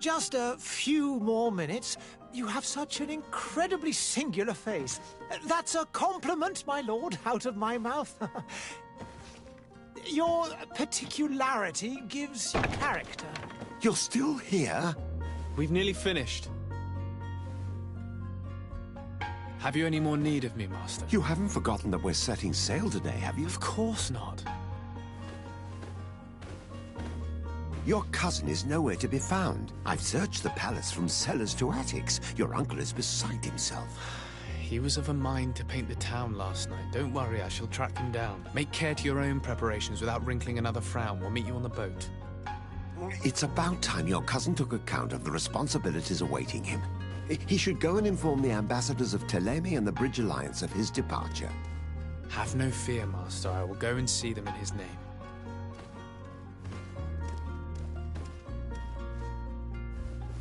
Just a few more minutes. You have such an incredibly singular face. That's a compliment, my lord, out of my mouth. Your particularity gives you character. You're still here? We've nearly finished. Have you any more need of me, Master? You haven't forgotten that we're setting sail today, have you? Of course not. Your cousin is nowhere to be found. I've searched the palace from cellars to attics. Your uncle is beside himself. He was of a mind to paint the town last night. Don't worry, I shall track him down. Make care to your own preparations without wrinkling another frown. We'll meet you on the boat. It's about time your cousin took account of the responsibilities awaiting him. He should go and inform the ambassadors of Teleme and the Bridge Alliance of his departure. Have no fear, Master. I will go and see them in his name.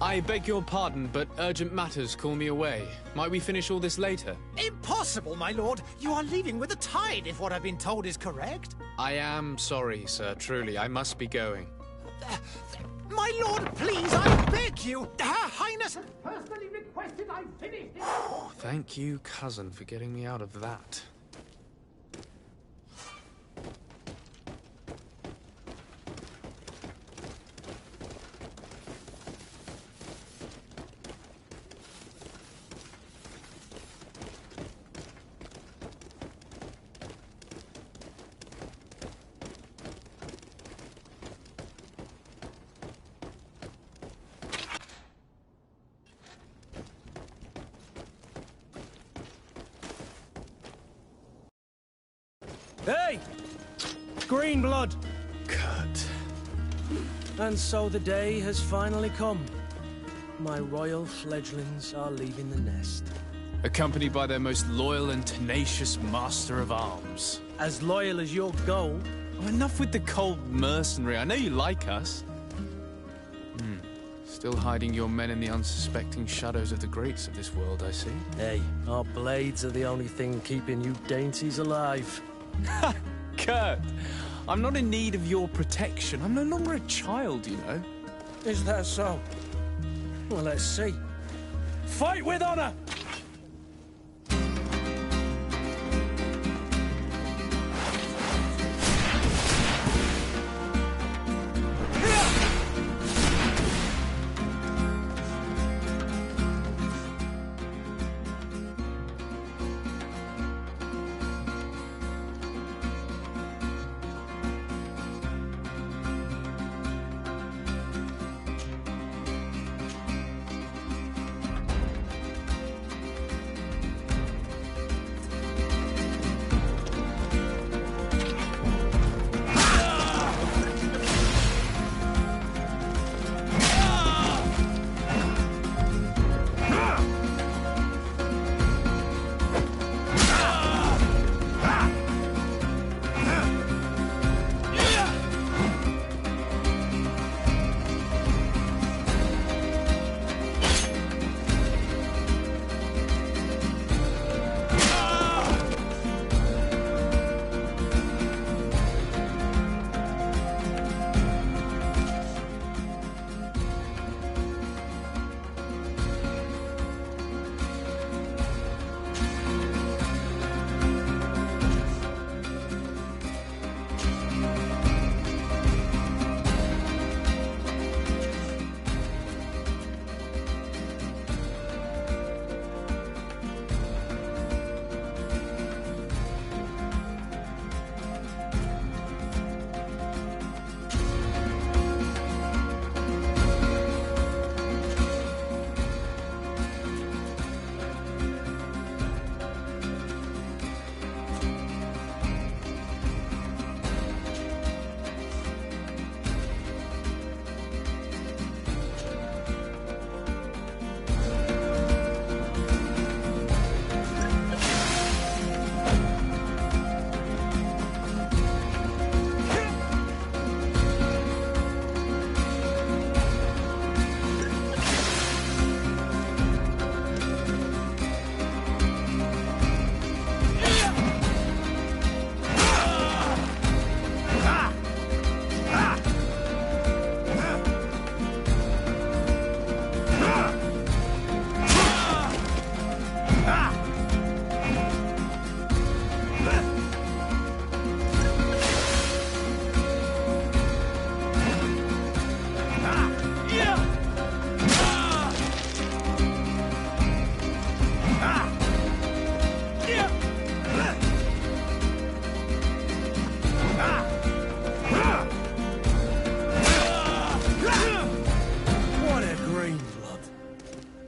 I beg your pardon, but urgent matters call me away. Might we finish all this later? Impossible, my lord. You are leaving with the tide, if what I've been told is correct. I am sorry, sir. Truly, I must be going. My lord, please, I beg you. Her Highness has personally requested I finish this. Oh, thank you, cousin, for getting me out of that. Hey! Green blood! Kurt. And so the day has finally come. My royal fledglings are leaving the nest. Accompanied by their most loyal and tenacious master of arms. As loyal as your goal. Oh, enough with the cold mercenary. I know you like us. Still hiding your men in the unsuspecting shadows of the greats of this world, I see. Hey, our blades are the only thing keeping you dainties alive. Ha! Kurt! I'm not in need of your protection. I'm no longer a child, you know. Is that so? Well, let's see. Fight with honor!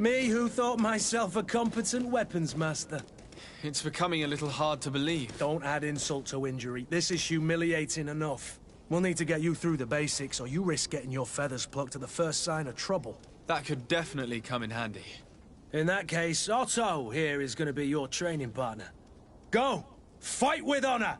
Me who thought myself a competent weapons master. It's becoming a little hard to believe. Don't add insult to injury. This is humiliating enough. We'll need to get you through the basics, or you risk getting your feathers plucked at the first sign of trouble. That could definitely come in handy. In that case, Otto here is going to be your training partner. Go! Fight with honor!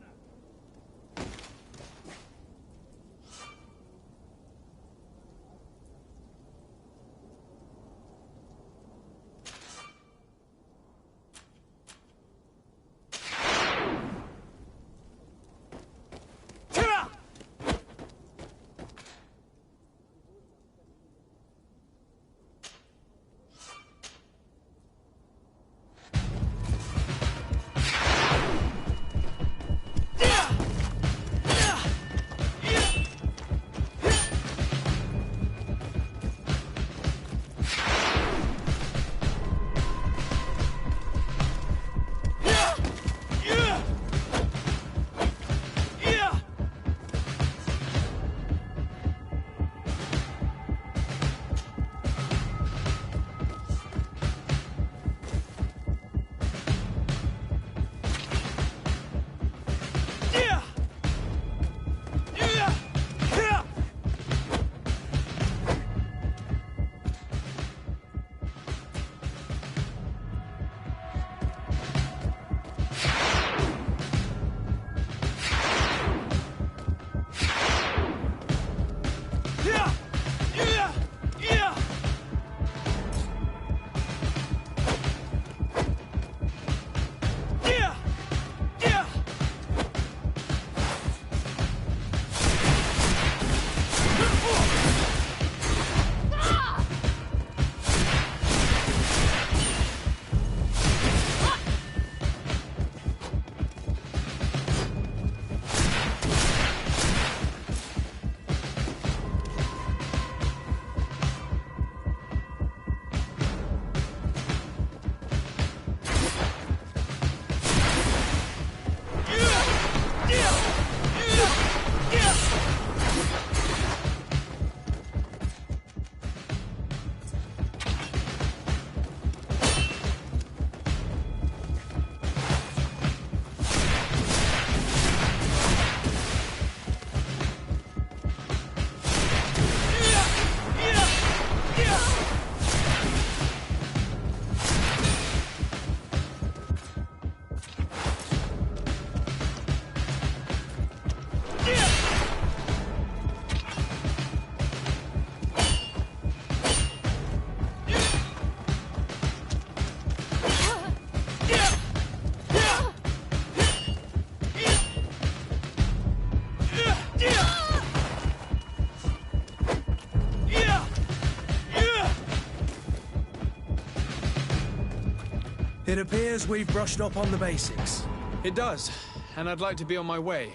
It appears we've brushed up on the basics. It does, and I'd like to be on my way.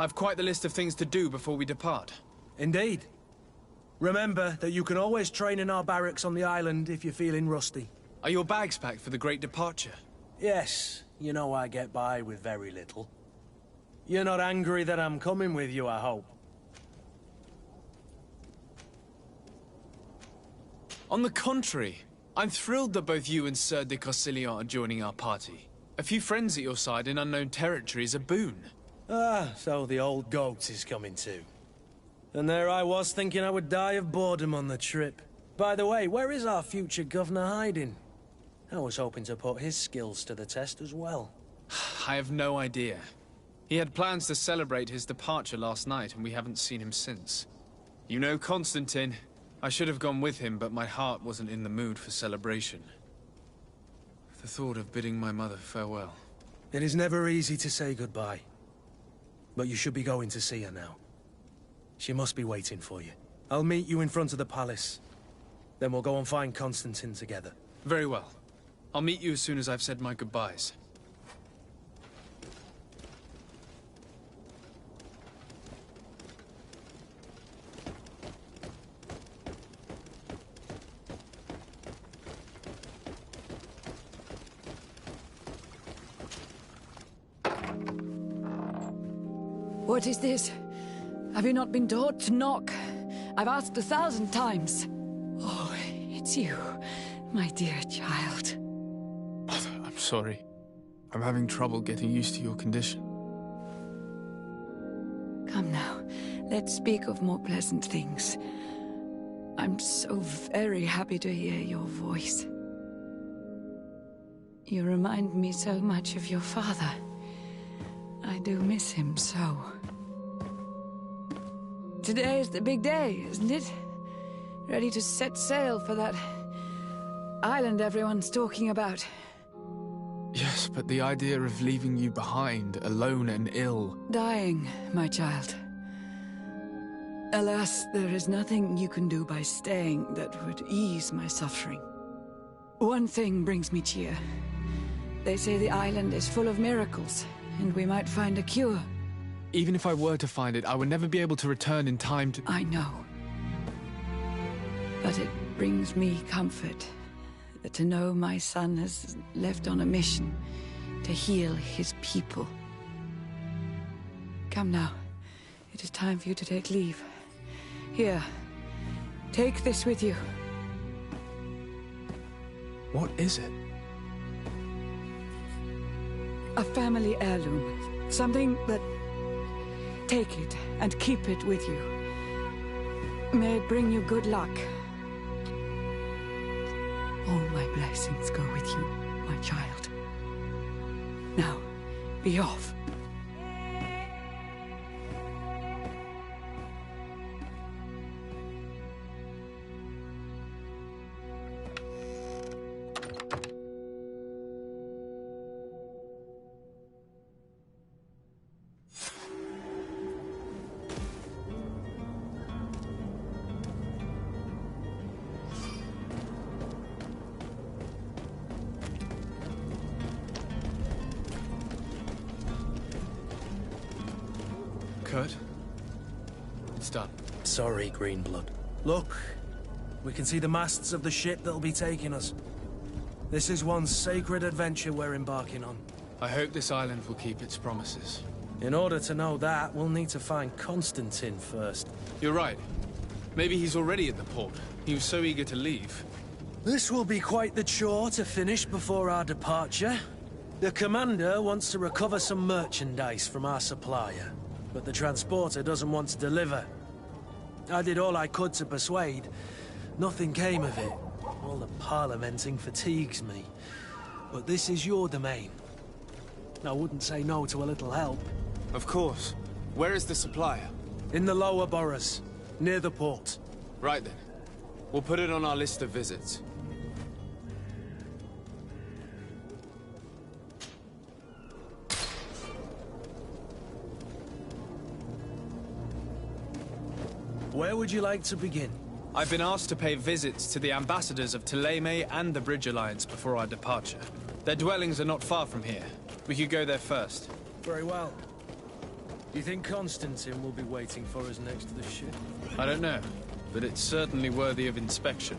I've quite the list of things to do before we depart. Indeed. Remember that you can always train in our barracks on the island if you're feeling rusty. Are your bags packed for the great departure? Yes, you know I get by with very little. You're not angry that I'm coming with you, I hope. On the contrary, I'm thrilled that both you and Sir de Cossillon are joining our party. A few friends at your side in unknown territory is a boon. Ah, so the old goat is coming too. And there I was thinking I would die of boredom on the trip. By the way, where is our future governor hiding? I was hoping to put his skills to the test as well. I have no idea. He had plans to celebrate his departure last night, and we haven't seen him since. You know Constantine. I should have gone with him, but my heart wasn't in the mood for celebration. The thought of bidding my mother farewell. It is never easy to say goodbye. But you should be going to see her now. She must be waiting for you. I'll meet you in front of the palace. Then we'll go and find Constantine together. Very well. I'll meet you as soon as I've said my goodbyes. What is this? Have you not been taught to knock? I've asked 1,000 times. Oh, it's you. My dear child. Mother, I'm sorry. I'm having trouble getting used to your condition. Come now, let's speak of more pleasant things. I'm so very happy to hear your voice. You remind me so much of your father. I do miss him so. Today is the big day, isn't it? Ready to set sail for that island everyone's talking about. Yes, but the idea of leaving you behind, alone and ill... Dying, my child. Alas, there is nothing you can do by staying that would ease my suffering. One thing brings me cheer. They say the island is full of miracles, and we might find a cure. Even if I were to find it, I would never be able to return in time to... I know. But it brings me comfort to know my son has left on a mission to heal his people. Come now. It is time for you to take leave. Here, take this with you. What is it? A family heirloom. Something that... Take it and keep it with you. May it bring you good luck. All my blessings go with you, my child. Now, be off. Kurt? It's done. Sorry, Greenblood. Look, we can see the masts of the ship that'll be taking us. This is one sacred adventure we're embarking on. I hope this island will keep its promises. In order to know that, we'll need to find Constantine first. You're right. Maybe he's already at the port. He was so eager to leave. This will be quite the chore to finish before our departure. The commander wants to recover some merchandise from our supplier, but the transporter doesn't want to deliver. I did all I could to persuade. Nothing came of it. All the parliamenting fatigues me. But this is your domain. I wouldn't say no to a little help. Of course. Where is the supplier? In the lower boroughs, near the port. Right then. We'll put it on our list of visits. Where would you like to begin? I've been asked to pay visits to the ambassadors of Thélème and the Bridge Alliance before our departure. Their dwellings are not far from here. We could go there first. Very well. Do you think Constantine will be waiting for us next to the ship? I don't know, but it's certainly worthy of inspection.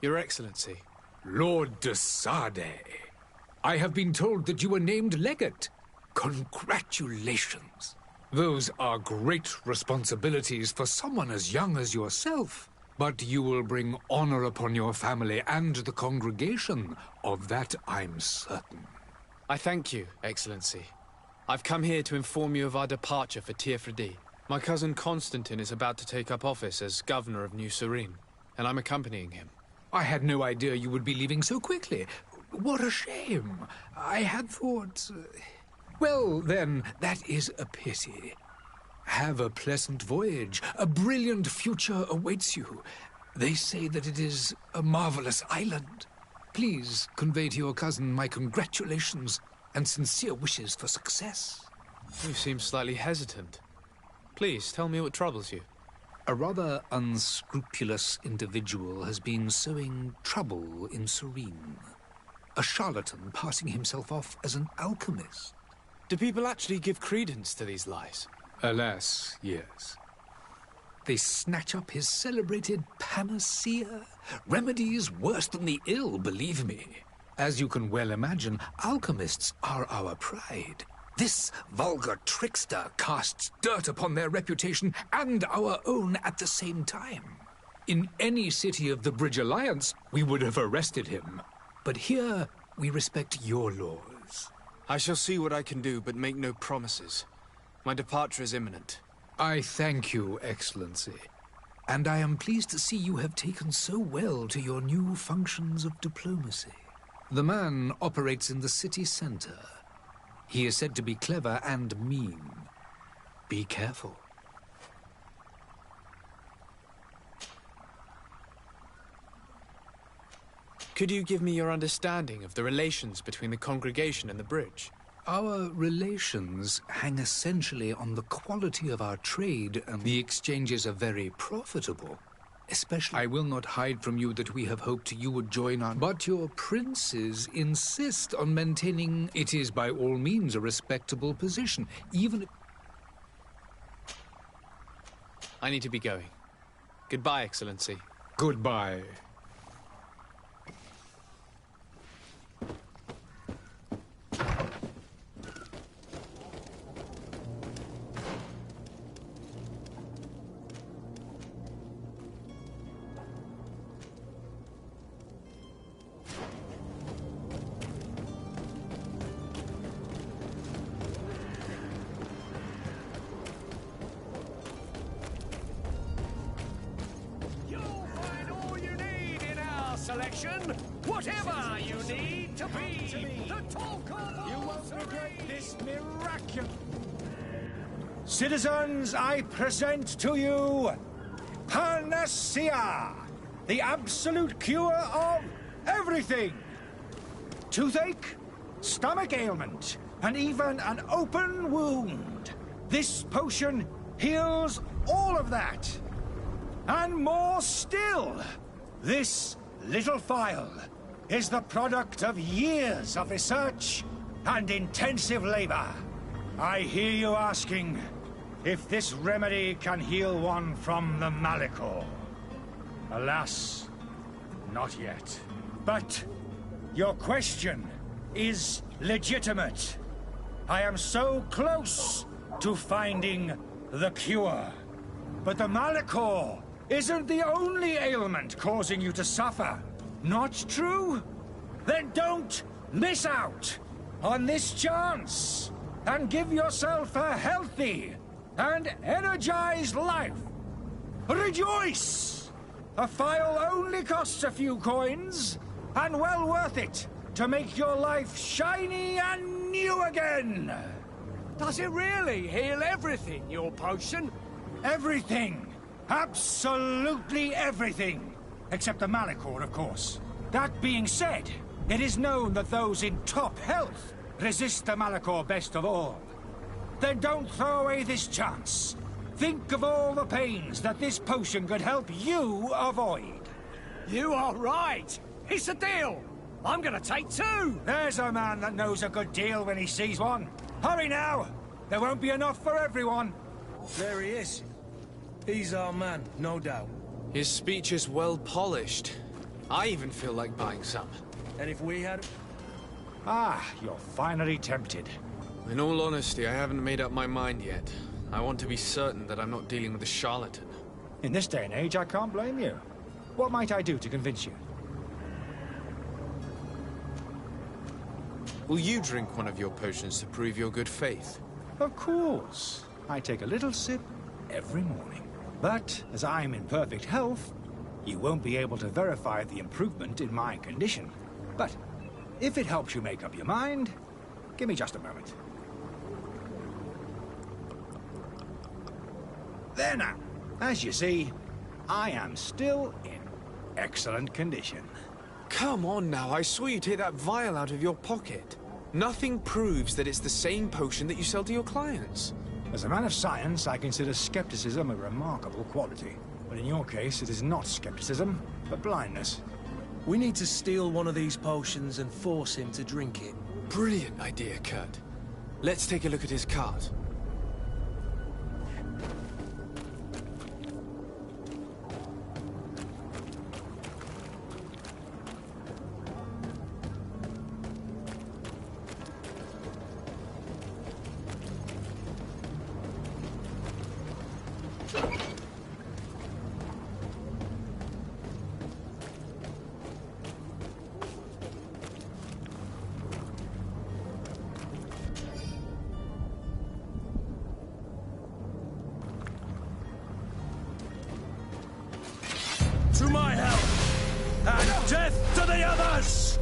Your Excellency. Lord de Sade, I have been told that you were named legate. Congratulations. Those are great responsibilities for someone as young as yourself. But you will bring honor upon your family and the congregation. Of that I'm certain. I thank you, Excellency. I've come here to inform you of our departure for Tiefredi. My cousin Constantine is about to take up office as governor of New Serene, and I'm accompanying him. I had no idea you would be leaving so quickly. What a shame. I had thought... Well, then, that is a pity. Have a pleasant voyage. A brilliant future awaits you. They say that it is a marvelous island. Please convey to your cousin my congratulations and sincere wishes for success. You seem slightly hesitant. Please, tell me what troubles you. A rather unscrupulous individual has been sowing trouble in Serene. A charlatan passing himself off as an alchemist. Do people actually give credence to these lies? Alas, yes. They snatch up his celebrated panacea. Remedies worse than the ill, believe me. As you can well imagine, alchemists are our pride. This vulgar trickster casts dirt upon their reputation and our own at the same time. In any city of the Bridge Alliance, we would have arrested him. But here, we respect your laws. I shall see what I can do, but make no promises. My departure is imminent. I thank you, Excellency. And I am pleased to see you have taken so well to your new functions of diplomacy. The man operates in the city center. He is said to be clever and mean. Be careful. Could you give me your understanding of the relations between the congregation and the bridge? Our relations hang essentially on the quality of our trade, and the exchanges are very profitable. Especially, I will not hide from you that we have hoped you would join on, but your princes insist on maintaining it is by all means a respectable position, even if... I need to be going. Goodbye, Excellency. Goodbye. Selection, whatever you need to be the talker. You won't regret this miraculous. Citizens, I present to you Panacea, the absolute cure of everything. Toothache, stomach ailment, and even an open wound. This potion heals all of that. And more still. This little phial is the product of years of research and intensive labor. I hear you asking if this remedy can heal one from the Malachor. Alas, not yet. But your question is legitimate. I am so close to finding the cure. But the Malachor isn't the only ailment causing you to suffer. Not true? Then don't miss out on this chance and give yourself a healthy and energized life. Rejoice! A phial only costs a few coins, and well worth it to make your life shiny and new again. Does it really heal everything, your potion? Everything. Absolutely everything. Except the Malachor, of course. That being said, it is known that those in top health resist the Malachor best of all. Then don't throw away this chance. Think of all the pains that this potion could help you avoid. You are right. It's a deal. I'm gonna take two. There's a man that knows a good deal when he sees one. Hurry now. There won't be enough for everyone. There he is. He's our man, no doubt. His speech is well polished. I even feel like buying some. And if we had... Ah, you're finally tempted. In all honesty, I haven't made up my mind yet. I want to be certain that I'm not dealing with a charlatan. In this day and age, I can't blame you. What might I do to convince you? Will you drink one of your potions to prove your good faith? Of course. I take a little sip every morning. But, as I'm in perfect health, you won't be able to verify the improvement in my condition. But, if it helps you make up your mind, give me just a moment. There now. As you see, I am still in excellent condition. Come on now, I swear you take that vial out of your pocket. Nothing proves that it's the same potion that you sell to your clients. As a man of science, I consider skepticism a remarkable quality. But in your case, it is not skepticism, but blindness. We need to steal one of these potions and force him to drink it. Brilliant idea, Kurt. Let's take a look at his cart. To my help! And death to the others!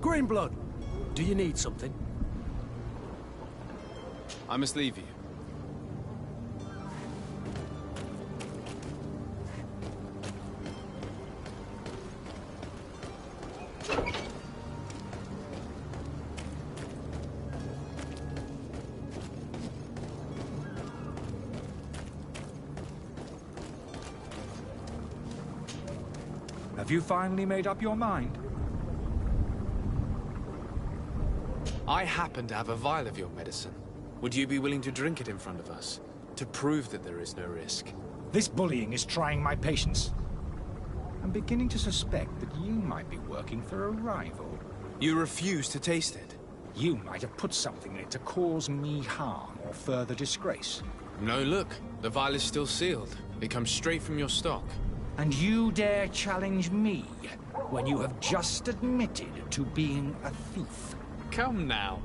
Greenblood, do you need something? I must leave you. Have you finally made up your mind? I happen to have a vial of your medicine. Would you be willing to drink it in front of us? To prove that there is no risk? This bullying is trying my patience. I'm beginning to suspect that you might be working for a rival. You refuse to taste it? You might have put something in it to cause me harm or further disgrace. No, look. The vial is still sealed. It comes straight from your stock. And you dare challenge me when you have just admitted to being a thief? Come now.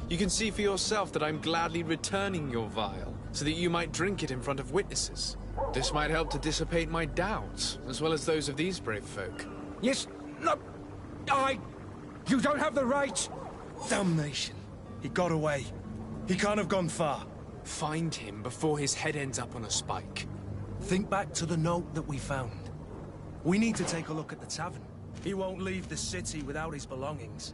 You can see for yourself that I'm gladly returning your vial, so that you might drink it in front of witnesses. This might help to dissipate my doubts, as well as those of these brave folk. Yes, no, you don't have the right. Damnation. He got away. He can't have gone far. Find him before his head ends up on a spike. Think back to the note that we found. We need to take a look at the tavern. He won't leave the city without his belongings.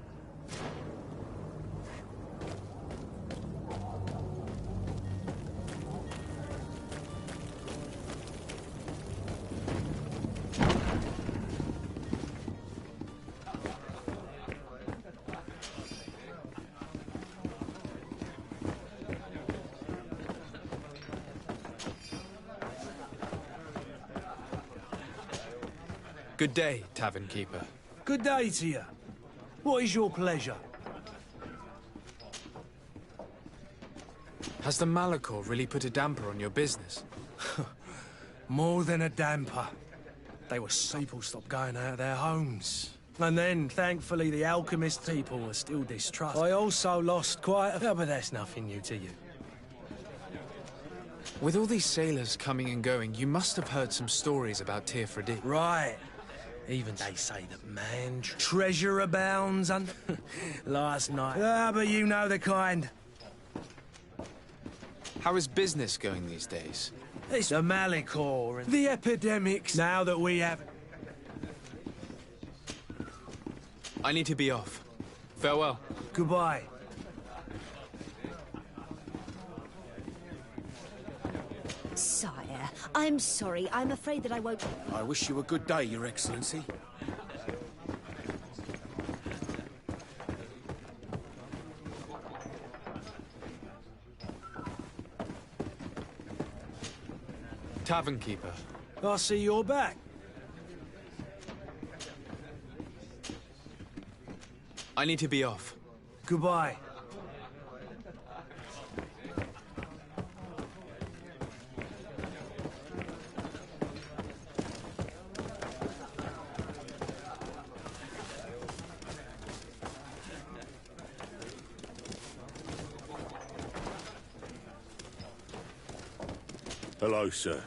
Good day, tavern keeper. Good day to you. What is your pleasure? Has the Malachor really put a damper on your business? More than a damper. They were people stopped going out of their homes. And then, thankfully, the alchemist people were still distrustful. I also lost quite a... but that's nothing new to you. With all these sailors coming and going, you must have heard some stories about Teofredi. Right. Even they say that man treasure abounds and... last night. Ah, but you know the kind. How is business going these days? It's the Malachor and the epidemics. Now that we have... I need to be off. Farewell. Goodbye. Sire, I'm sorry. I'm afraid that I won't... I wish you a good day, Your Excellency. Tavern keeper. I see you're back. I need to be off. Goodbye. Hello, sir.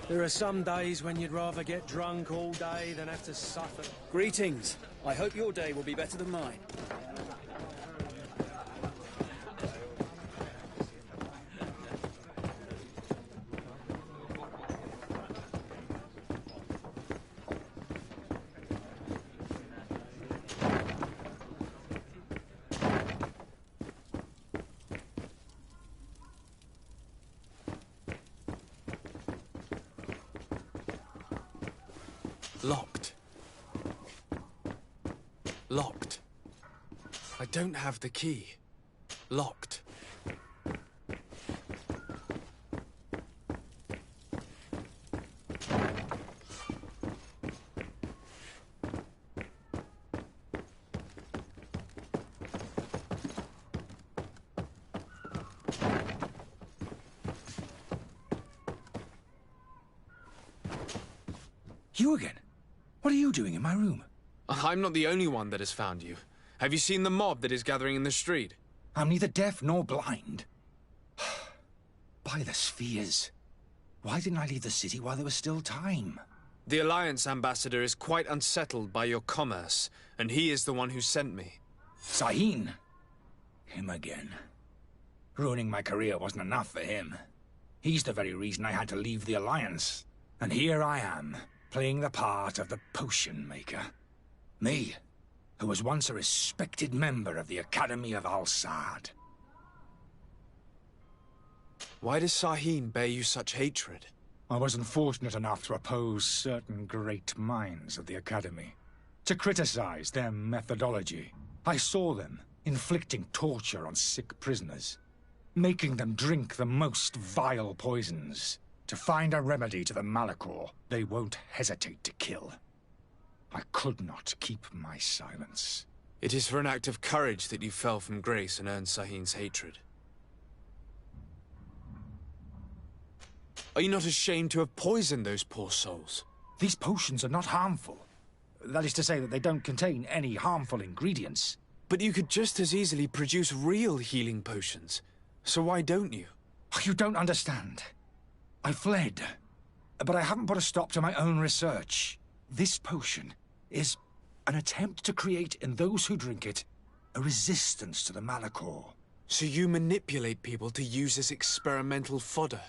There are some days when you'd rather get drunk all day than have to suffer. Greetings. I hope your day will be better than mine. Locked. Locked. I don't have the key. Locked. You again? What are you doing in my room? I'm not the only one that has found you. Have you seen the mob that is gathering in the street? I'm neither deaf nor blind. By the spheres. Why didn't I leave the city while there was still time? The Alliance ambassador is quite unsettled by your commerce, and he is the one who sent me. Sahin? Him again. Ruining my career wasn't enough for him. He's the very reason I had to leave the Alliance. And here I am, playing the part of the potion maker. Me, who was once a respected member of the Academy of Al-Sad. Why does Sahin bear you such hatred? I wasn't fortunate enough to oppose certain great minds of the Academy, to criticize their methodology. I saw them inflicting torture on sick prisoners, making them drink the most vile poisons. To find a remedy to the Malachor, they won't hesitate to kill. I could not keep my silence. It is for an act of courage that you fell from grace and earned Sahin's hatred. Are you not ashamed to have poisoned those poor souls? These potions are not harmful. That is to say that they don't contain any harmful ingredients. But you could just as easily produce real healing potions. So why don't you? You don't understand. I fled, but I haven't put a stop to my own research. This potion is an attempt to create in those who drink it a resistance to the Malachor. So you manipulate people to use as experimental fodder?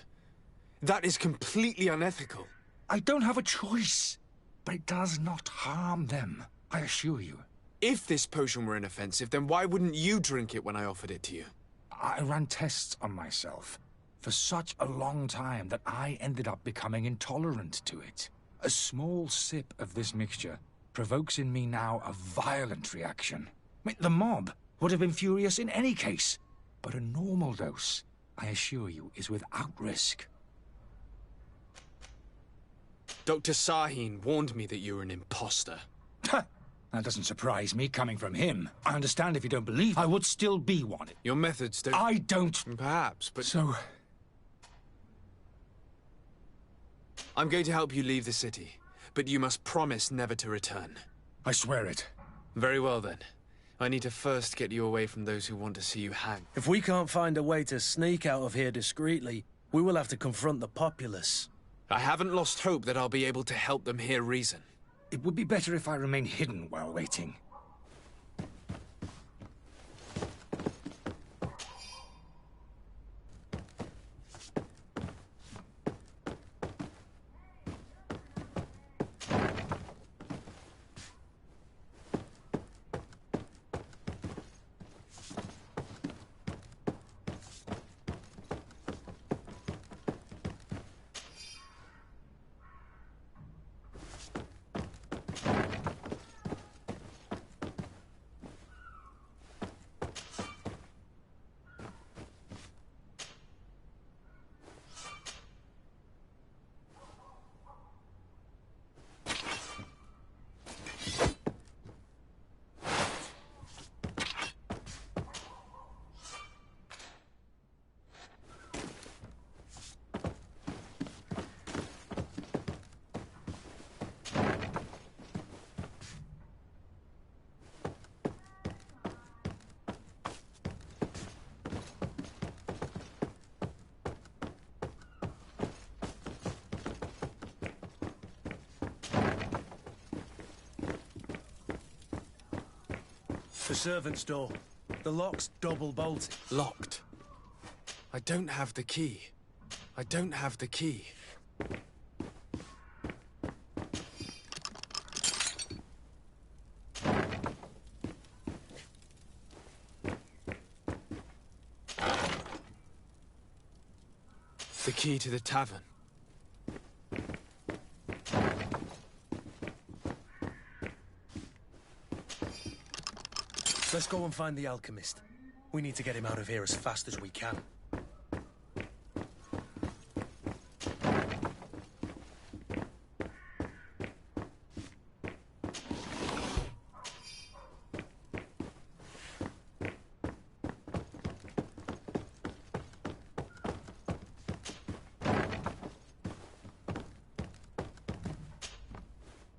That is completely unethical. I don't have a choice, but it does not harm them. I assure you. If this potion were inoffensive, then why wouldn't you drink it when I offered it to you? I ran tests on myself for such a long time that I ended up becoming intolerant to it. A small sip of this mixture provokes in me now a violent reaction. I mean, the mob would have been furious in any case, but a normal dose, I assure you, is without risk. Dr. Sahin warned me that you were an imposter. That doesn't surprise me, coming from him. I understand if you don't believe I would still be one. Your methods don't... I don't... Perhaps, but... So... I'm going to help you leave the city, but you must promise never to return. I swear it. Very well, then. I need to first get you away from those who want to see you hang. If we can't find a way to sneak out of here discreetly, we will have to confront the populace. I haven't lost hope that I'll be able to help them hear reason. It would be better if I remain hidden while waiting. The servant's door. The lock's double bolted. Locked. I don't have the key. I don't have the key. The key to the tavern. Let's go and find the alchemist. We need to get him out of here as fast as we can.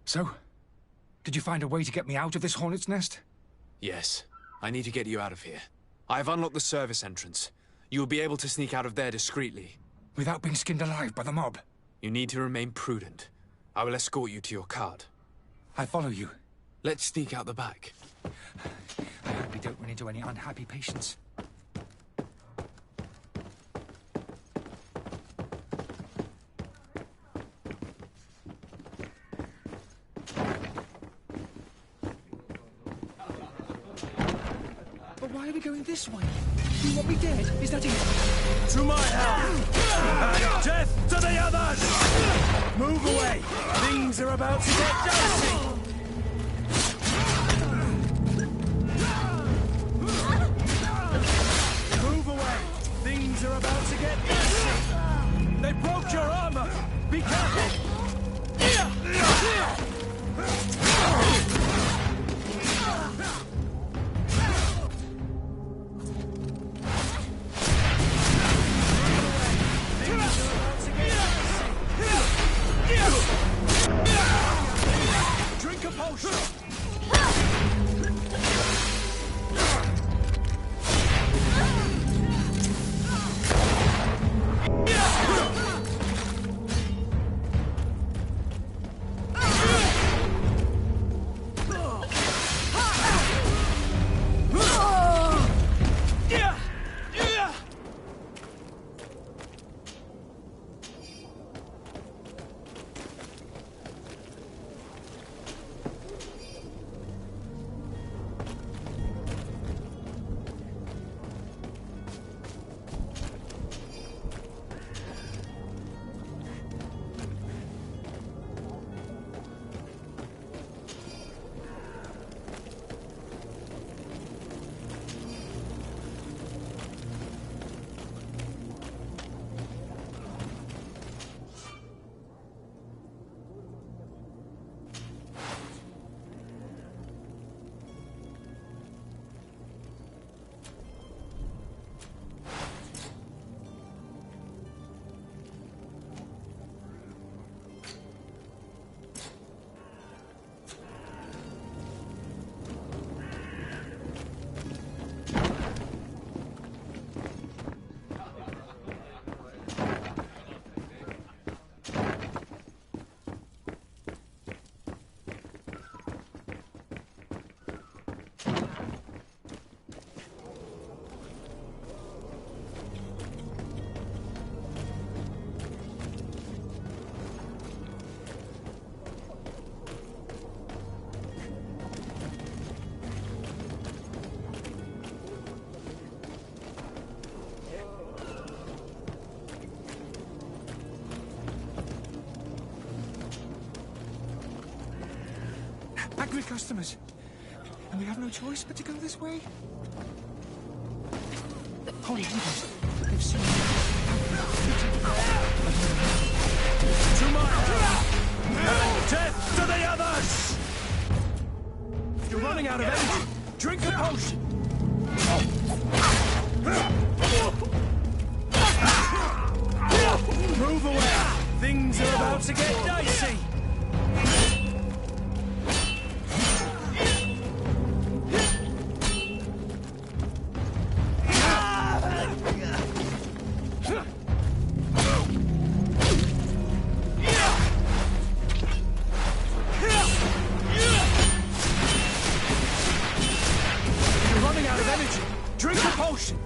So, did you find a way to get me out of this hornet's nest? Yes. I need to get you out of here. I have unlocked the service entrance. You will be able to sneak out of there discreetly. Without being skinned alive by the mob? You need to remain prudent. I will escort you to your card. I follow you. Let's sneak out the back. I hope we don't run into any unhappy patients. Why are we going this way? You want me dead? Is that it? To my help! Death to the others! Move away! Things are about to get dicey! Move away! Things are about to get dicey! They broke your armor! Be careful! angry customers. And we have no choice but to go this way. Holy heavens, they've seen me. 2 miles! And death to the others! You're running out of energy. Drink a potion. Move away! Things are about to get dicey. You're running out of energy. Drink a potion.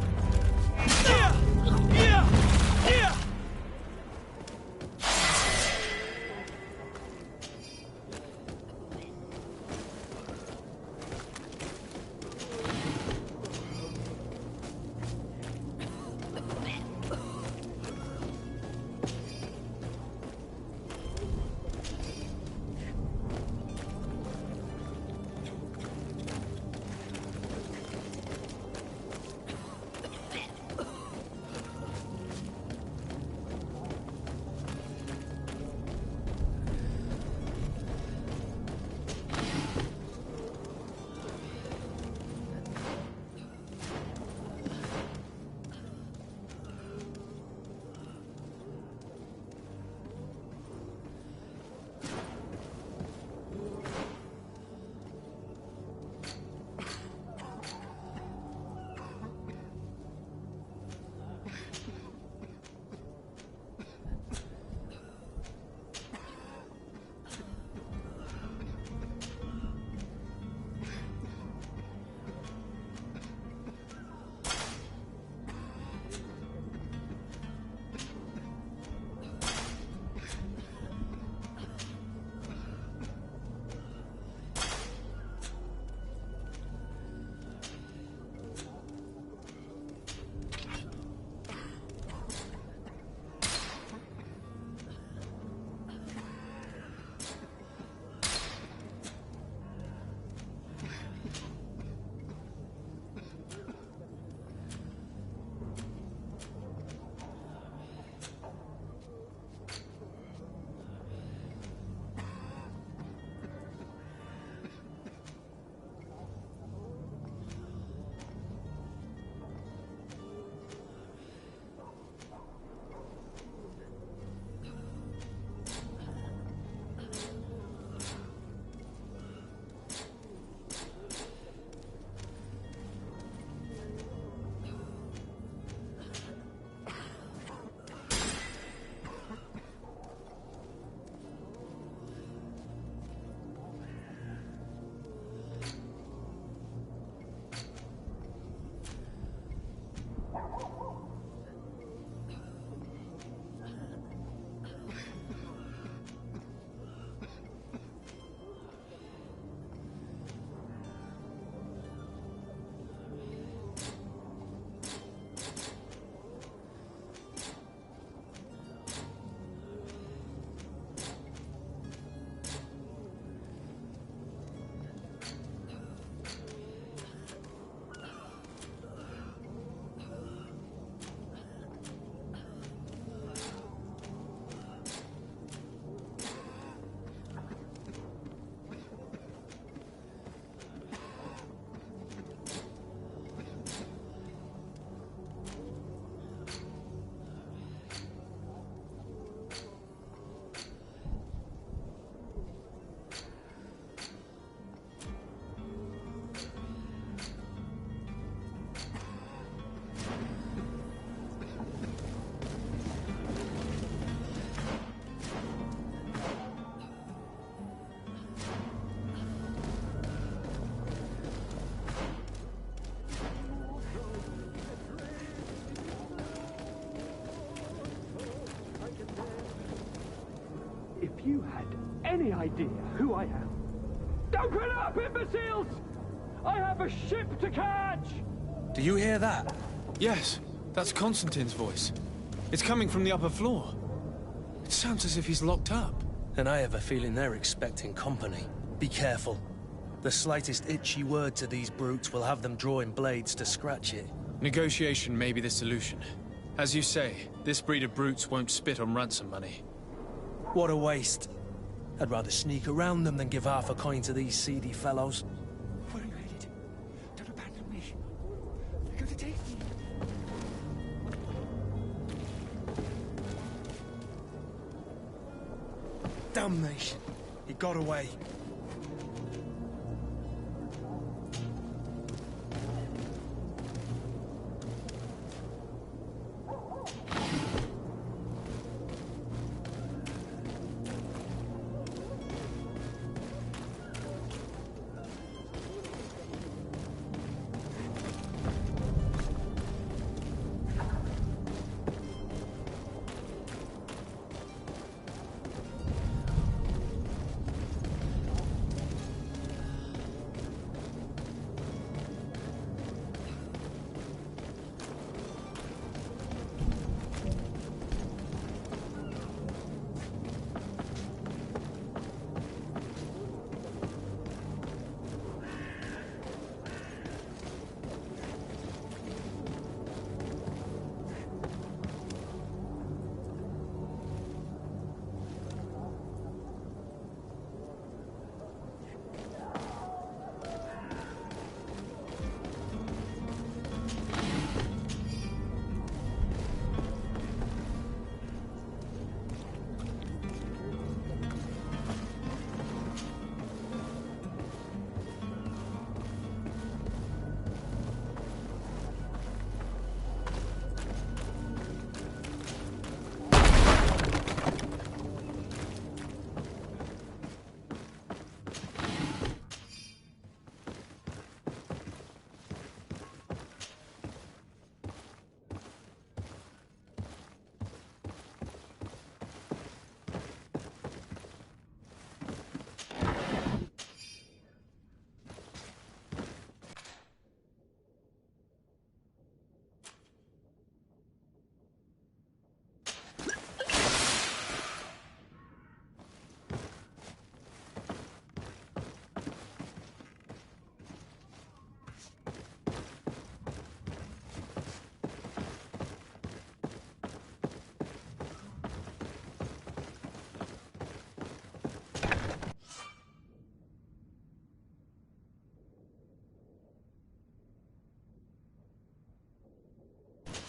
If you had any idea who I am... Open up, imbeciles! I have a ship to catch! Do you hear that? Yes, that's Constantine's voice. It's coming from the upper floor. It sounds as if he's locked up. And I have a feeling they're expecting company. Be careful. The slightest itchy word to these brutes will have them drawing blades to scratch it. Negotiation may be the solution. As you say, this breed of brutes won't spit on ransom money. What a waste. I'd rather sneak around them than give half a coin to these seedy fellows. Where are you headed? Don't abandon me. They're going to take me. Damnation. He got away.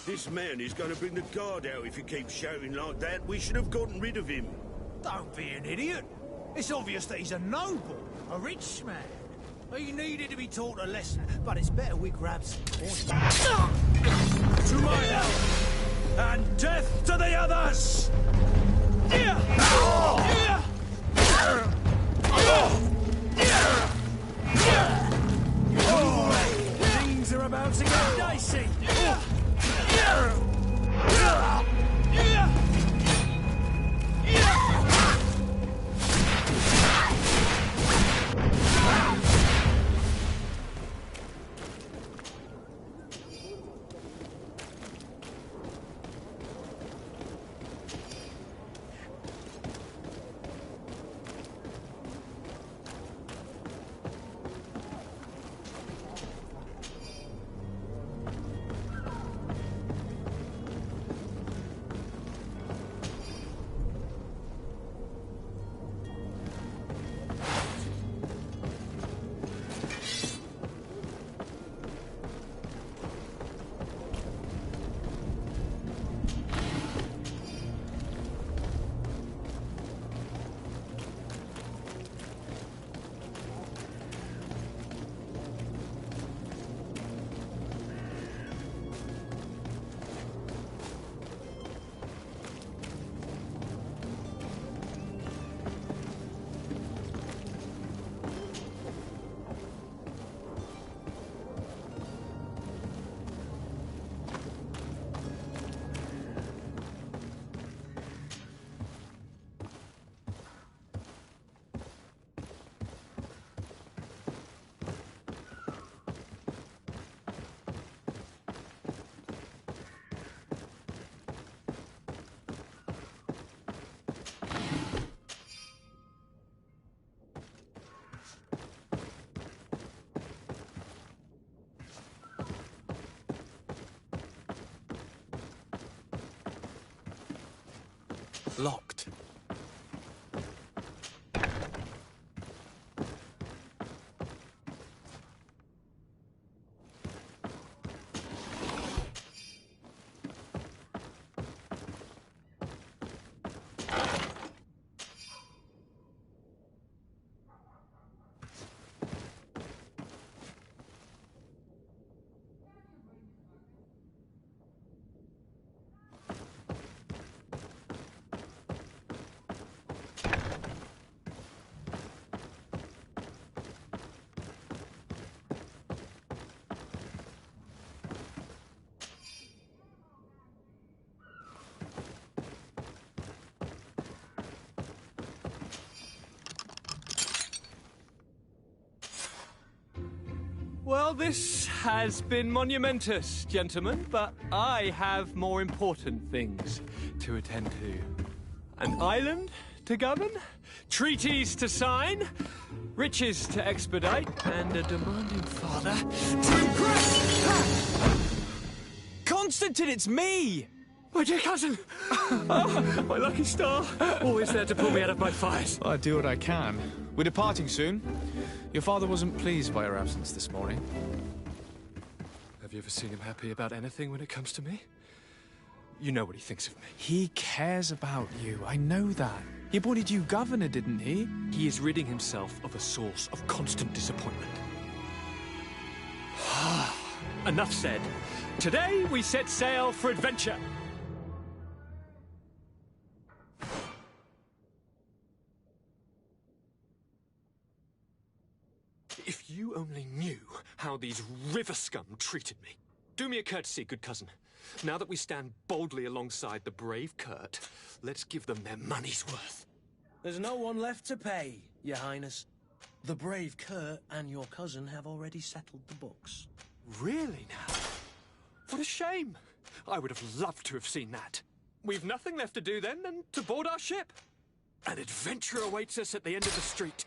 This man is going to bring the guard out if he keeps shouting like that. We should have gotten rid of him. Don't be an idiot. It's obvious that he's a noble, a rich man. He needed to be taught a lesson, but it's better we grab some points. To my help! And death to the others! Things are about to get dicey! Locked. Well, this has been monumentous, gentlemen, but I have more important things to attend to. An island to govern, treaties to sign, riches to expedite, and a demanding father to impress! Constantine, it's me! My dear cousin! Oh, my lucky star! Always there to pull me out of my fires. Well, I do what I can. We're departing soon. Your father wasn't pleased by your absence this morning. Have you ever seen him happy about anything when it comes to me? You know what he thinks of me. He cares about you, I know that. He appointed you governor, didn't he? He is ridding himself of a source of constant disappointment. Enough said. Today we set sail for adventure. If you only knew how these river scum treated me. Do me a courtesy, good cousin. Now that we stand boldly alongside the brave Kurt, let's give them their money's worth. There's no one left to pay, Your Highness. The brave Kurt and your cousin have already settled the books. Really now? What a shame. I would have loved to have seen that. We've nothing left to do then than to board our ship. An adventure awaits us at the end of the street.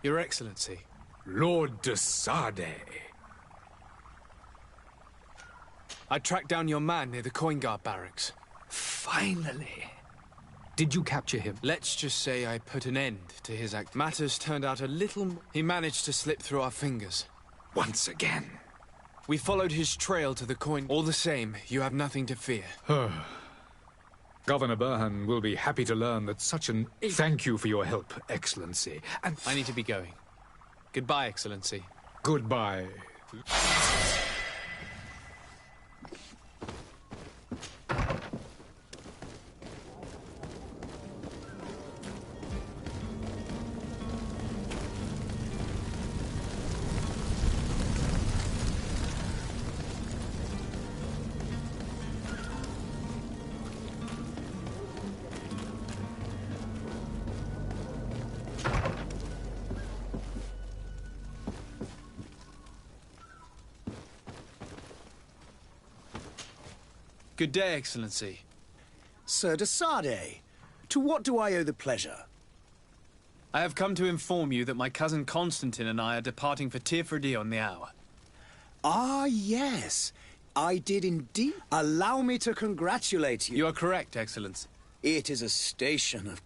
Your Excellency. Lord de Sade. I tracked down your man near the coin guard barracks. Finally. Did you capture him? Let's just say I put an end to his act. Matters turned out a little... He managed to slip through our fingers. Once again. We followed his trail to the coin. All the same, you have nothing to fear. Governor Burhan will be happy to learn that such an... Thank you for your help, Excellency. And... I need to be going. Goodbye, Excellency. Goodbye. Good day, Excellency. Sir de Sade, to what do I owe the pleasure? I have come to inform you that my cousin Constantine and I are departing for Tirfredi on the hour. Ah, yes. I did indeed. Allow me to congratulate you. You are correct, Excellency. It is a station of...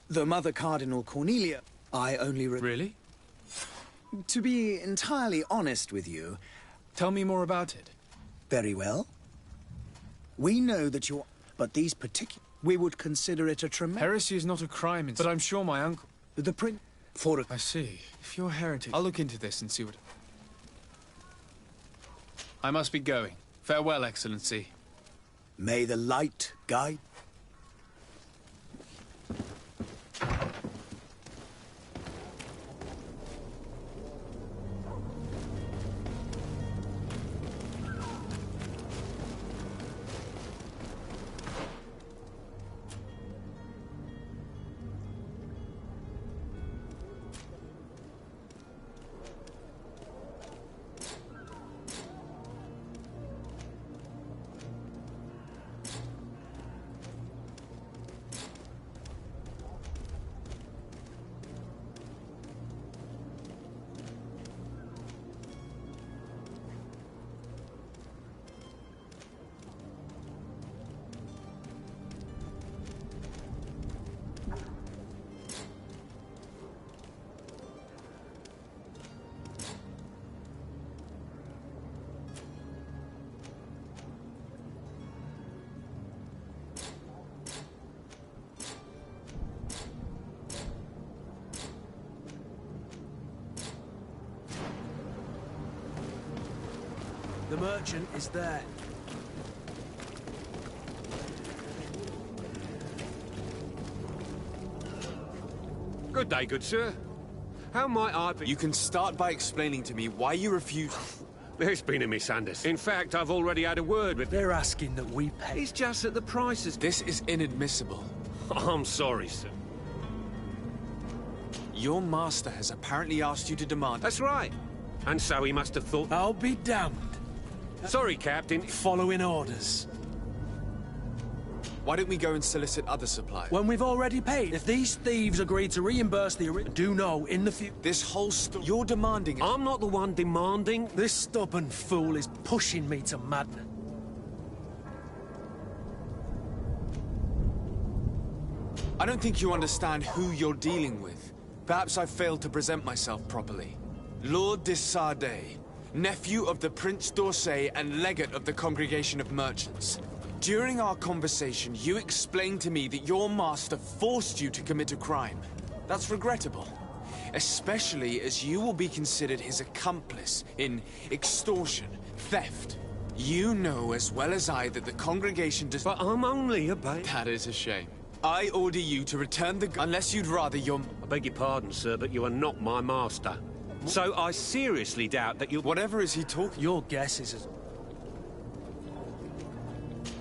The Mother Cardinal Cornelia, I only... Really? To be entirely honest with you... Tell me more about it. Very well. We know that you're... But these particular... We would consider it a tremendous... Heresy is not a crime, but I'm sure my uncle... The prince... For a... I see. If you're heretic... I'll look into this and see what... I must be going. Farewell, Excellency. May the light guide... The merchant is there. Good day, good sir. How might I be... You can start by explaining to me why you refuse... There's been a misunderstanding. In fact, I've already had a word with... They're asking that we pay. It's just that the prices... This is inadmissible. I'm sorry, sir. Your master has apparently asked you to demand... That's right. And so he must have thought... I'll be damned. Sorry, Captain. Following orders. Why don't we go and solicit other supplies? When we've already paid. If these thieves agree to reimburse the... Do know, in the future... This whole you're demanding it. I'm not the one demanding. This stubborn fool is pushing me to madness. I don't think you understand who you're dealing with. Perhaps I failed to present myself properly. Lord de Sade, nephew of the Prince d'Orsay and legate of the Congregation of Merchants. During our conversation, you explained to me that your master forced you to commit a crime. That's regrettable, especially as you will be considered his accomplice in extortion, theft. You know as well as I that the congregation does... But I'm only a babe. That is a shame. I order you to return the gun, unless you'd rather your... I beg your pardon, sir, but you are not my master. So I seriously doubt that you... Whatever is he talking... Your guess is as...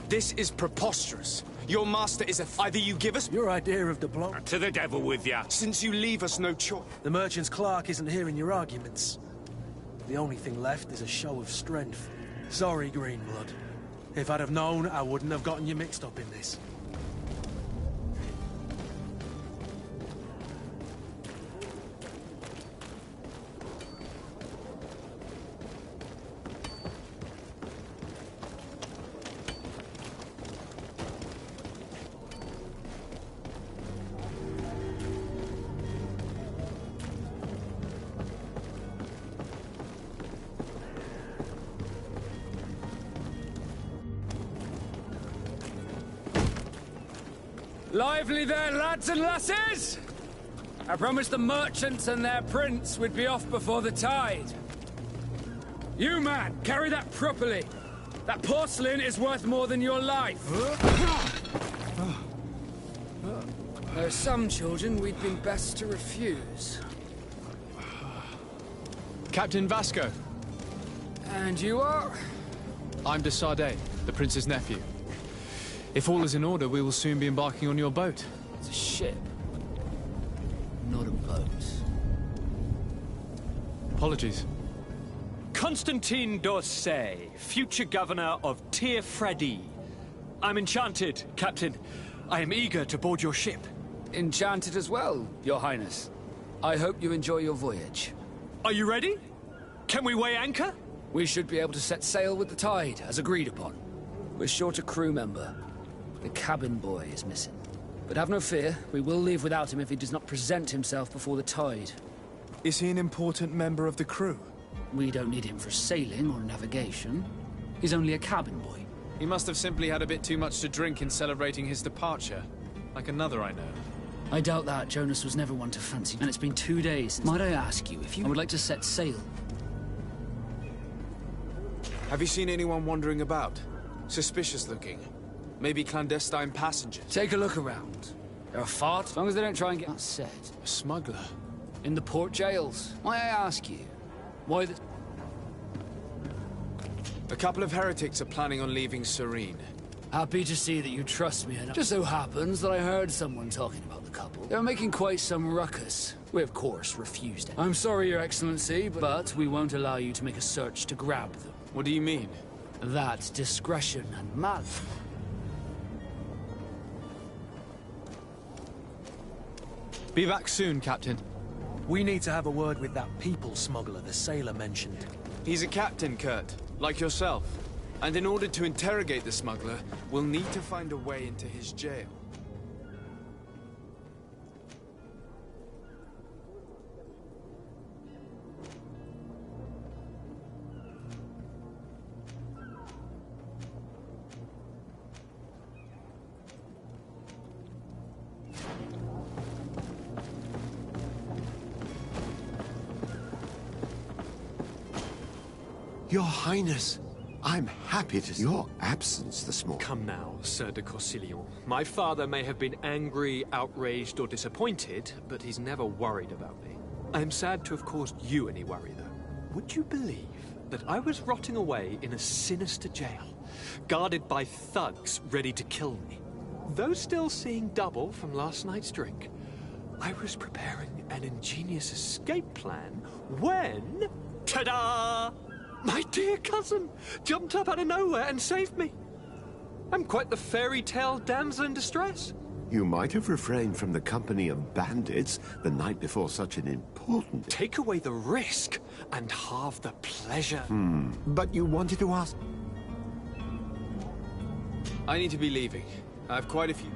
This is preposterous. Your master is a... Either you give us... Your idea of diplomacy... To the devil with ya. Since you leave us no choice. The merchant's clerk isn't hearing your arguments. The only thing left is a show of strength. Sorry, Greenblood. If I'd have known, I wouldn't have gotten you mixed up in this. Lively there, lads and lasses! I promised the merchants and their prince we'd be off before the tide. You, man, carry that properly. That porcelain is worth more than your life. There are some children we'd been best to refuse. Captain Vasco. And you are? I'm de Sardet, the prince's nephew. If all is in order, we will soon be embarking on your boat. It's a ship, not a boat. Apologies. Constantine d'Orsay, future governor of Tir-Freddy. I'm enchanted, Captain. I am eager to board your ship. Enchanted as well, Your Highness. I hope you enjoy your voyage. Are you ready? Can we weigh anchor? We should be able to set sail with the tide, as agreed upon. We're short a crew member. The cabin boy is missing. But have no fear, we will leave without him if he does not present himself before the tide. Is he an important member of the crew? We don't need him for sailing or navigation. He's only a cabin boy. He must have simply had a bit too much to drink in celebrating his departure. Like another I know. I doubt that. Jonas was never one to fancy. And it's been 2 days since... Might I ask you if you would like to set sail? Have you seen anyone wandering about? Suspicious looking. Maybe clandestine passengers. Take a look around. There are farts, as long as they don't try and get that said. A smuggler? In the port jails. Might I ask you, why the... A couple of heretics are planning on leaving Serene. Happy to see that you trust me enough. Just so happens that I heard someone talking about the couple. They were making quite some ruckus. We, of course, refused it. I'm sorry, Your Excellency, but we won't allow you to make a search to grab them. What do you mean? That's discretion and malice. Be back soon, Captain. We need to have a word with that people smuggler the sailor mentioned. He's a captain, Kurt, like yourself. And in order to interrogate the smuggler, we'll need to find a way into his jail. Your Highness, I'm happy to see your absence this morning. Come now, Sir de Corsillon. My father may have been angry, outraged, or disappointed, but he's never worried about me. I'm sad to have caused you any worry, though. Would you believe that I was rotting away in a sinister jail, guarded by thugs ready to kill me? Though still seeing double from last night's drink, I was preparing an ingenious escape plan when... Ta-da! My dear cousin jumped up out of nowhere and saved me. I'm quite the fairy tale damsel in distress. You might have refrained from the company of bandits the night before such an important... Take away the risk and halve the pleasure. But you wanted to ask... I need to be leaving. I have quite a few...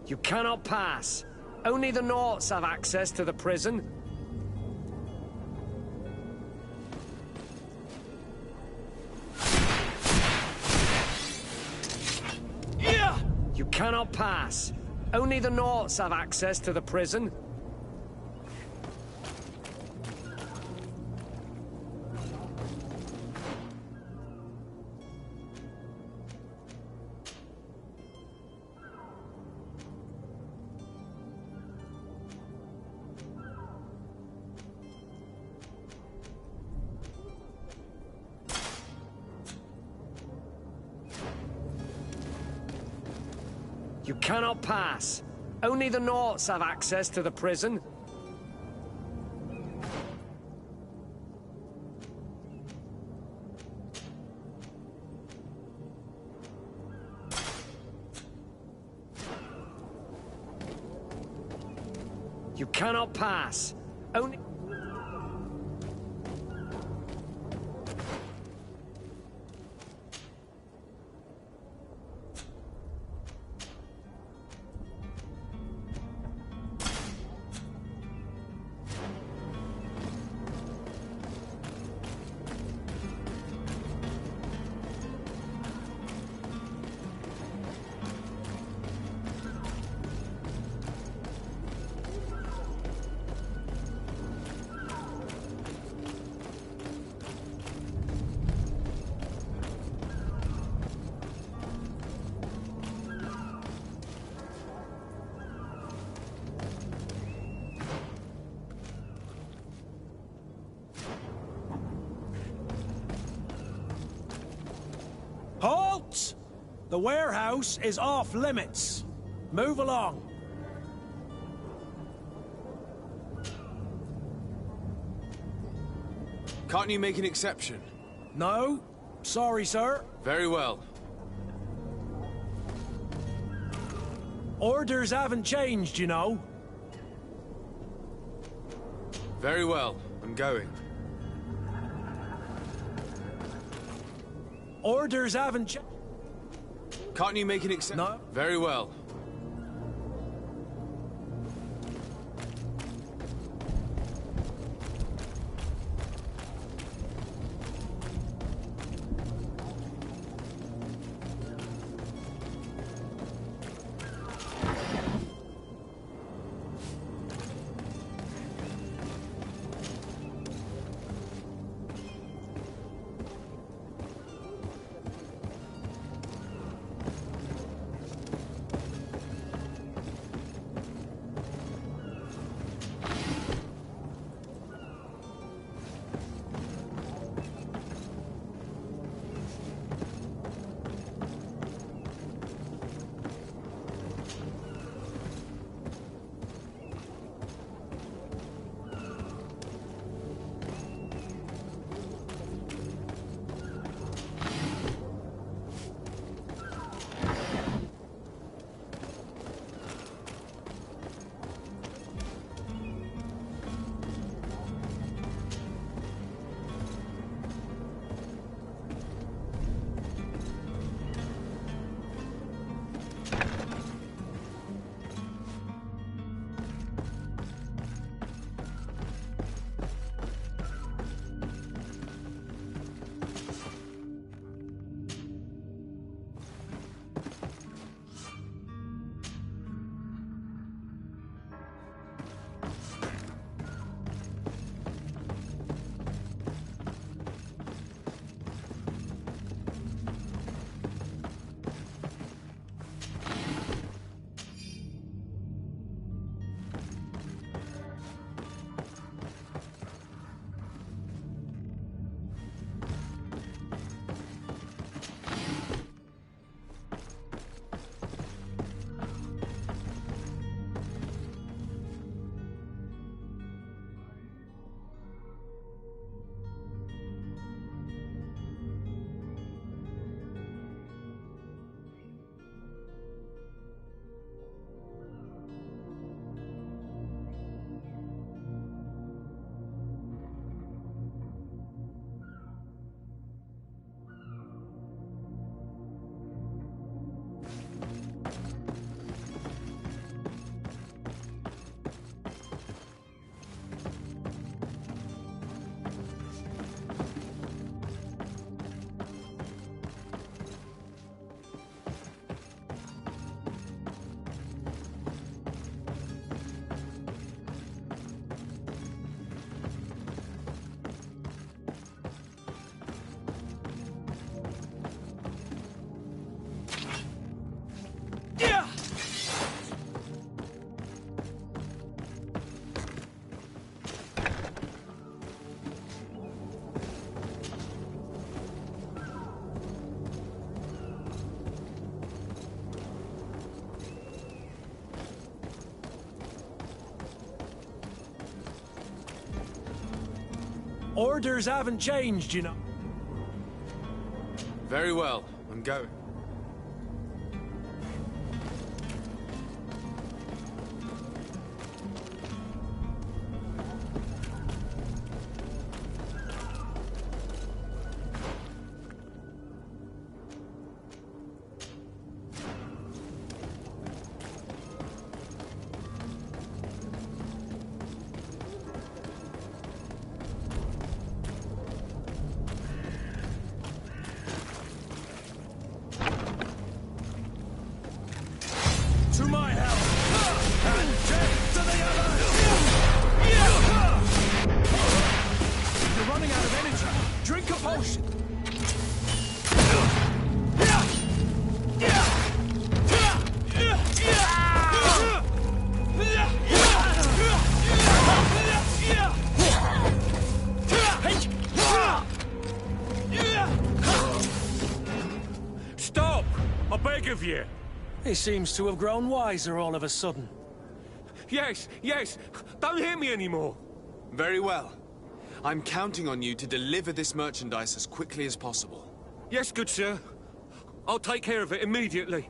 You cannot pass. Only the Naughts have access to the prison. Yeah! You cannot pass. Only the Naughts have access to the prison. You cannot pass. Only the Naughts have access to the prison. You cannot pass. Only... Halt! The warehouse is off limits. Move along. Can't you make an exception? No. Sorry, sir. Very well. Orders haven't changed, you know. Very well. I'm going. Orders haven't changed. Can't you make an exception? No. Very well. Orders haven't changed, you know. Very well. I'm going. To my help! And death to the other! You're running out of energy. Drink a potion. Stop! I beg of you! He seems to have grown wiser all of a sudden. Yes, yes! Don't hit me anymore! Very well. I'm counting on you to deliver this merchandise as quickly as possible. Yes, good sir. I'll take care of it immediately.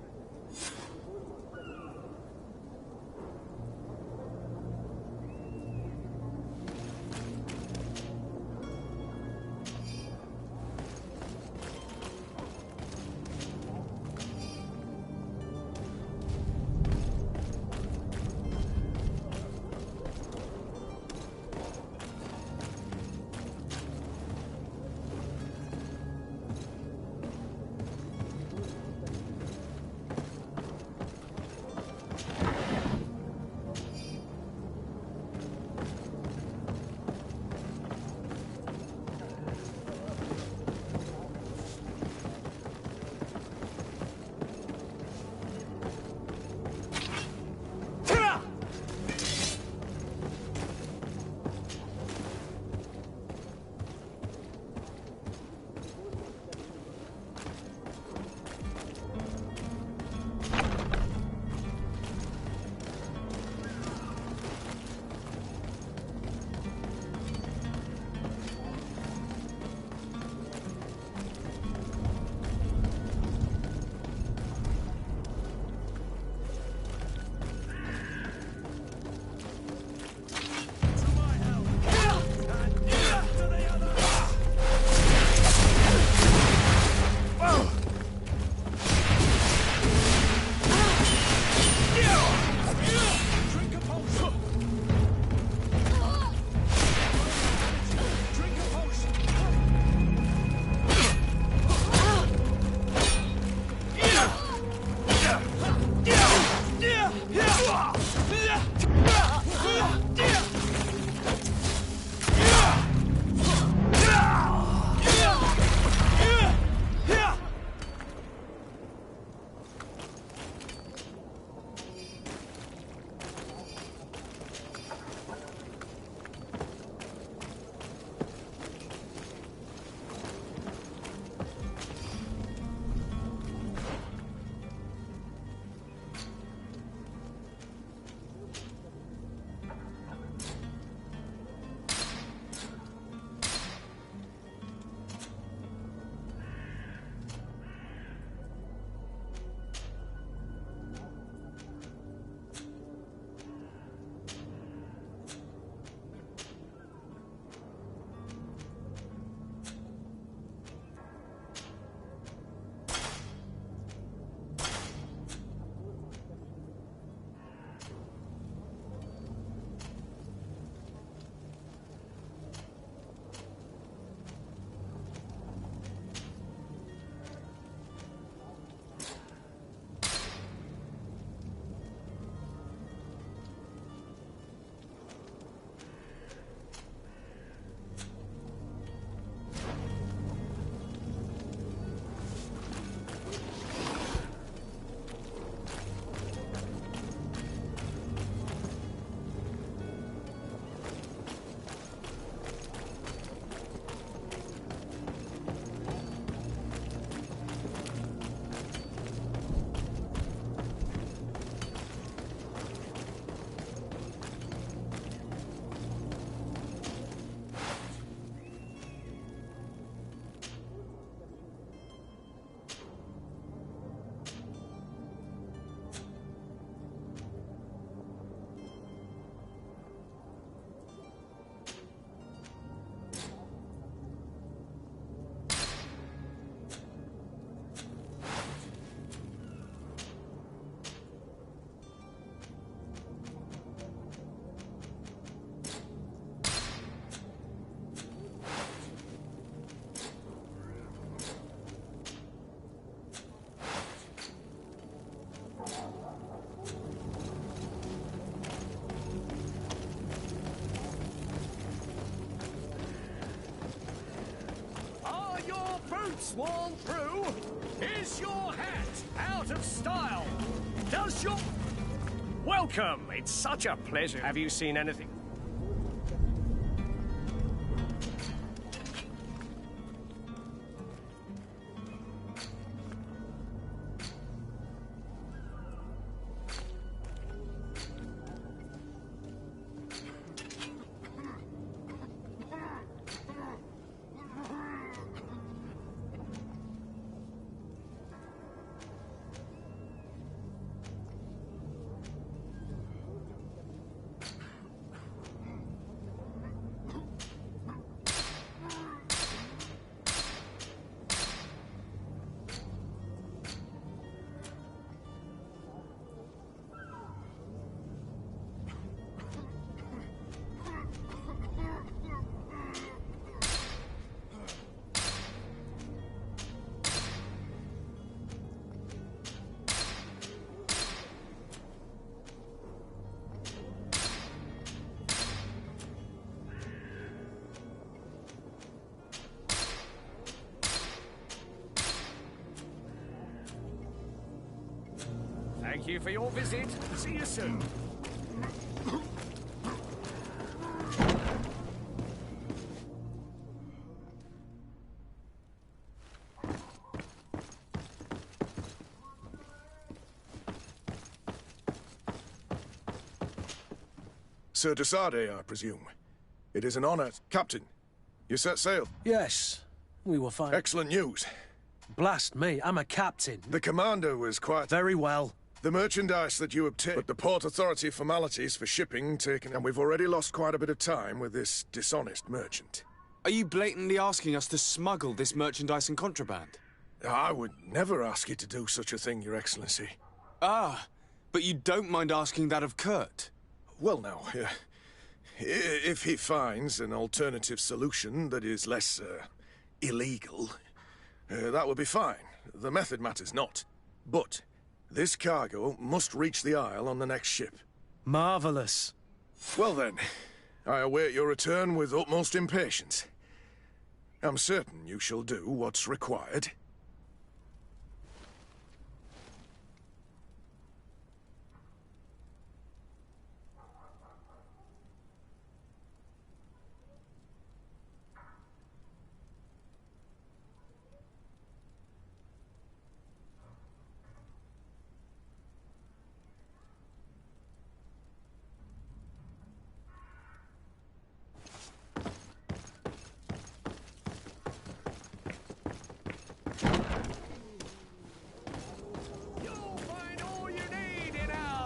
boots worn through? Is your hat out of style? Does your... Welcome! It's such a pleasure. Have you seen anything? Thank you for your visit. See you soon. Sir de Sardet, I presume. It is an honor. Captain, you set sail? Yes, we were fine. Excellent news. Blast me, I'm a captain. The commander was quite... Very well. The merchandise that you obtained, but the Port Authority formalities for shipping taken, and we've already lost quite a bit of time with this dishonest merchant. Are you blatantly asking us to smuggle this merchandise and contraband? I would never ask you to do such a thing, Your Excellency. Ah, but you don't mind asking that of Kurt? Well, now, if he finds an alternative solution that is less, illegal, that would be fine. The method matters not. But this cargo must reach the Isle on the next ship. Marvelous. Well then, I await your return with utmost impatience. I'm certain you shall do what's required.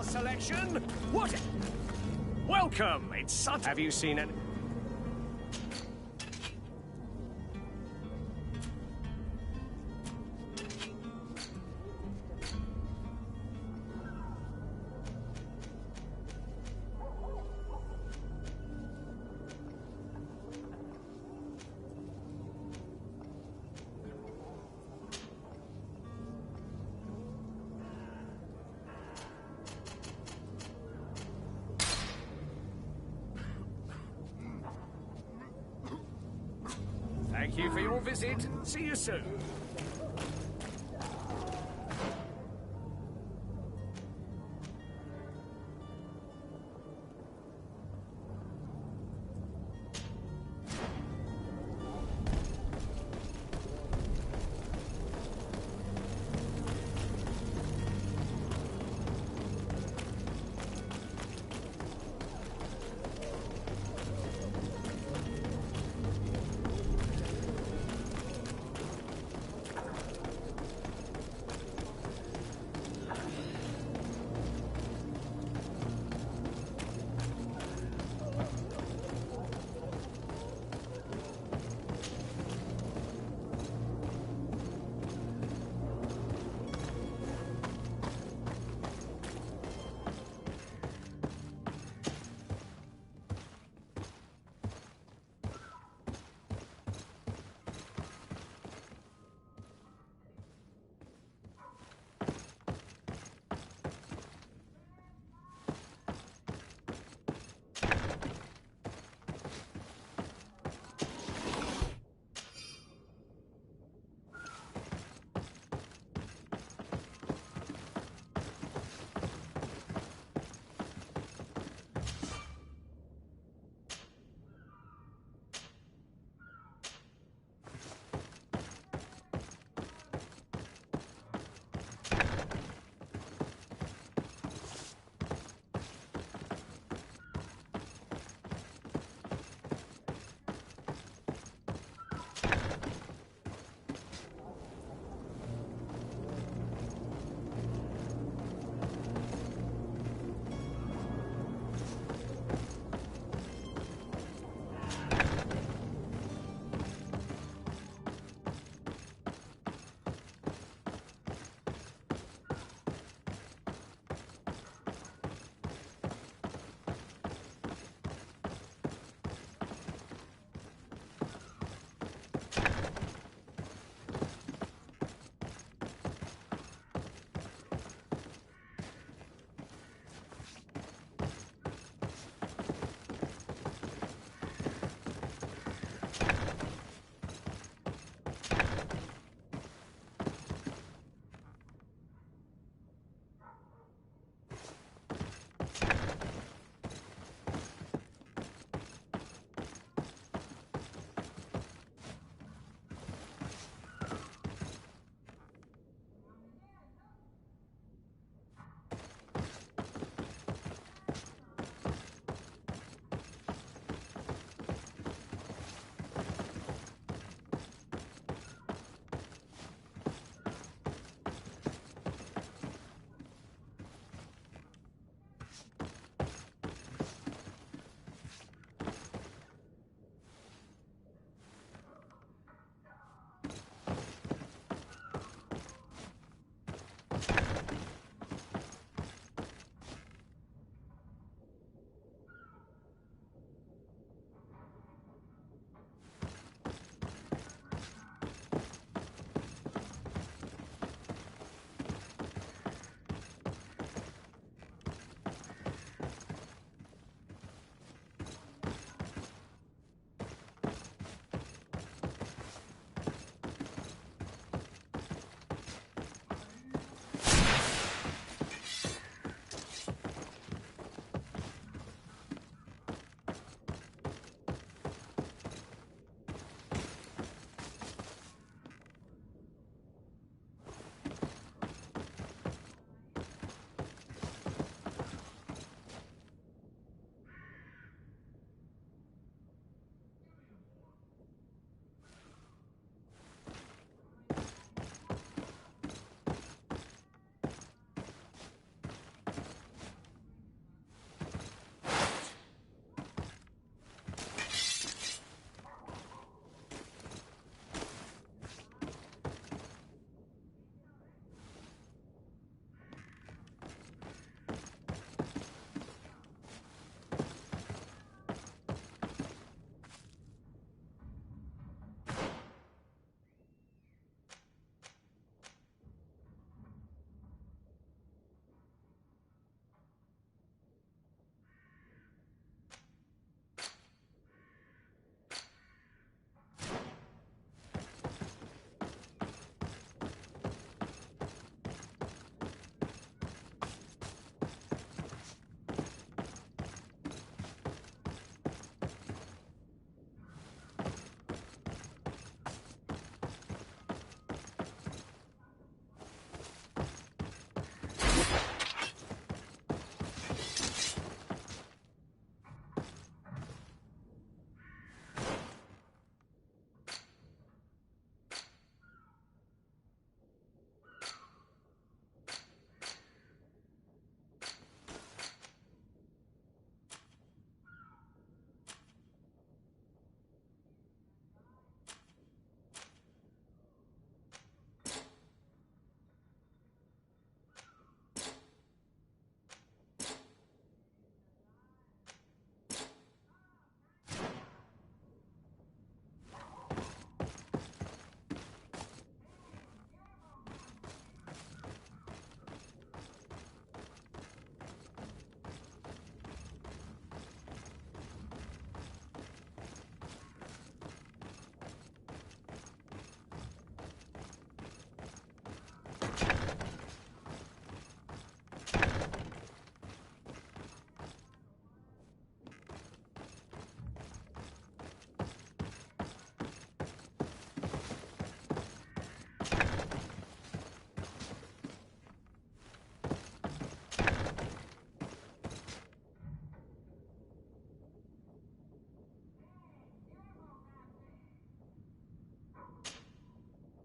Selection? What? Welcome! It's such... Have you seen it? Thank you for your visit. See you soon.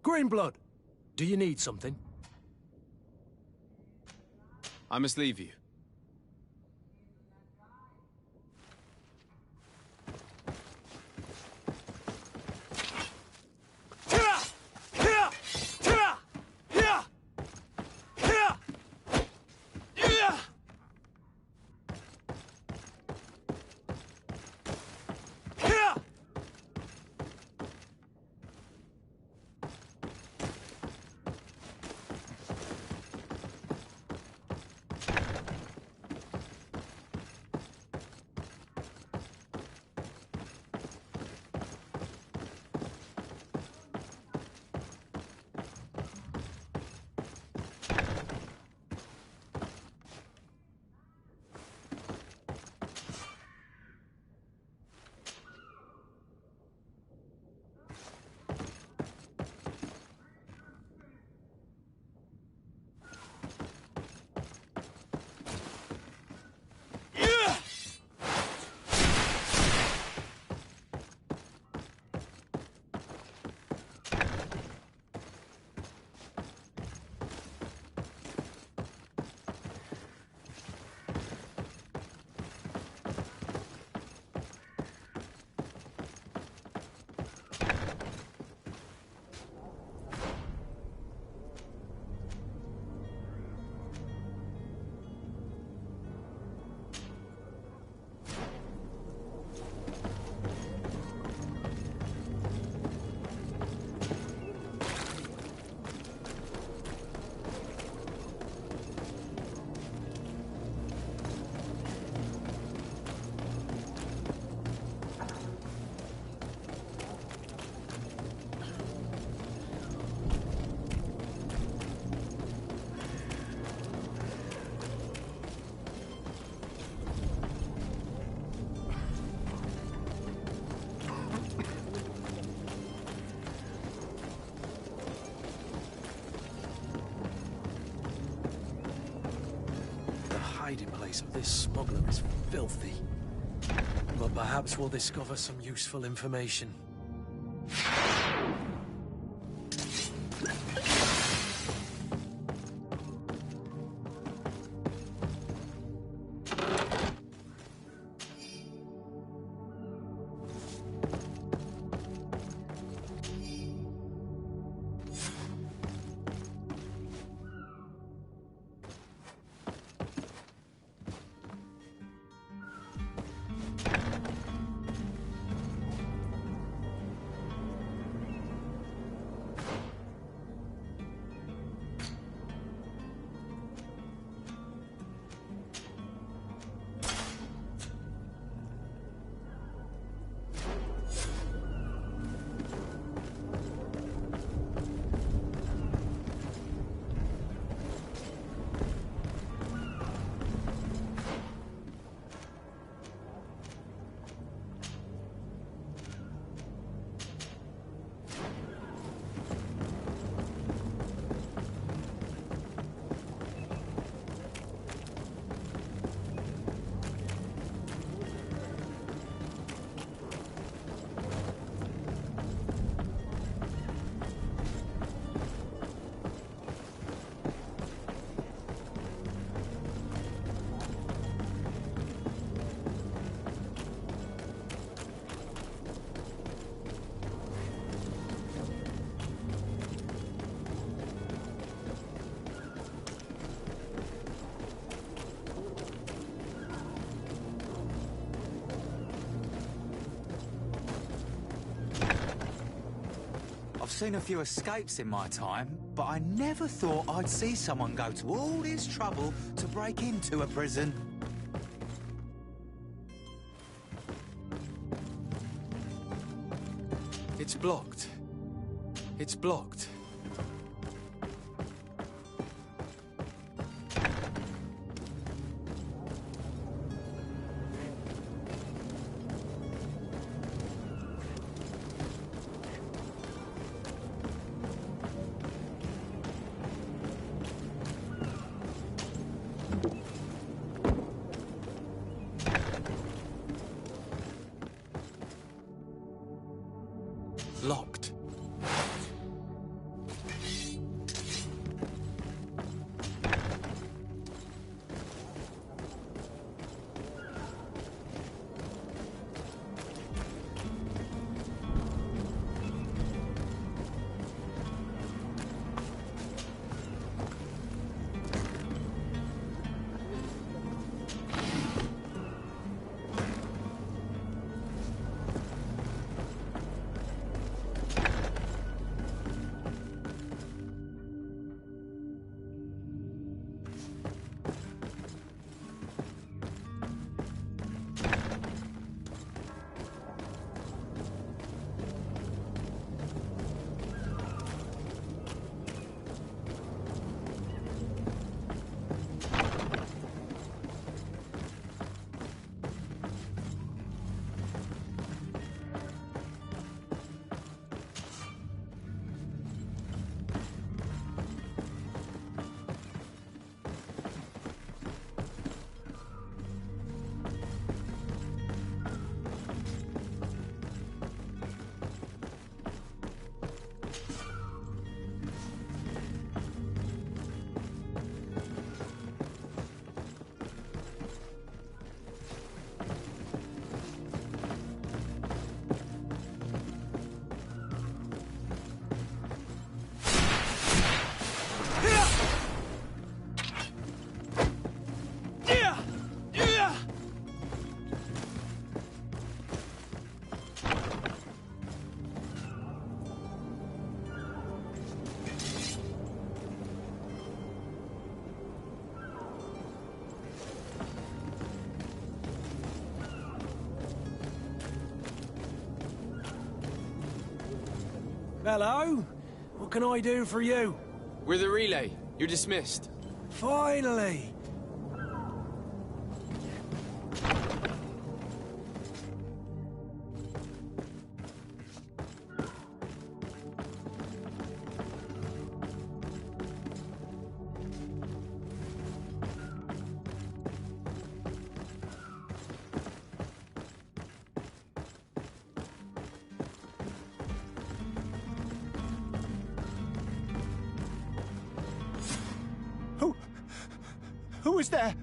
Greenblood, do you need something? I must leave you. Hiding place of this smuggler is filthy. But perhaps we'll discover some useful information. I've seen a few escapes in my time, but I never thought I'd see someone go to all this trouble to break into a prison. It's blocked. It's blocked. Locked. Hello? What can I do for you? We're the relay. You're dismissed. Finally! Who is there?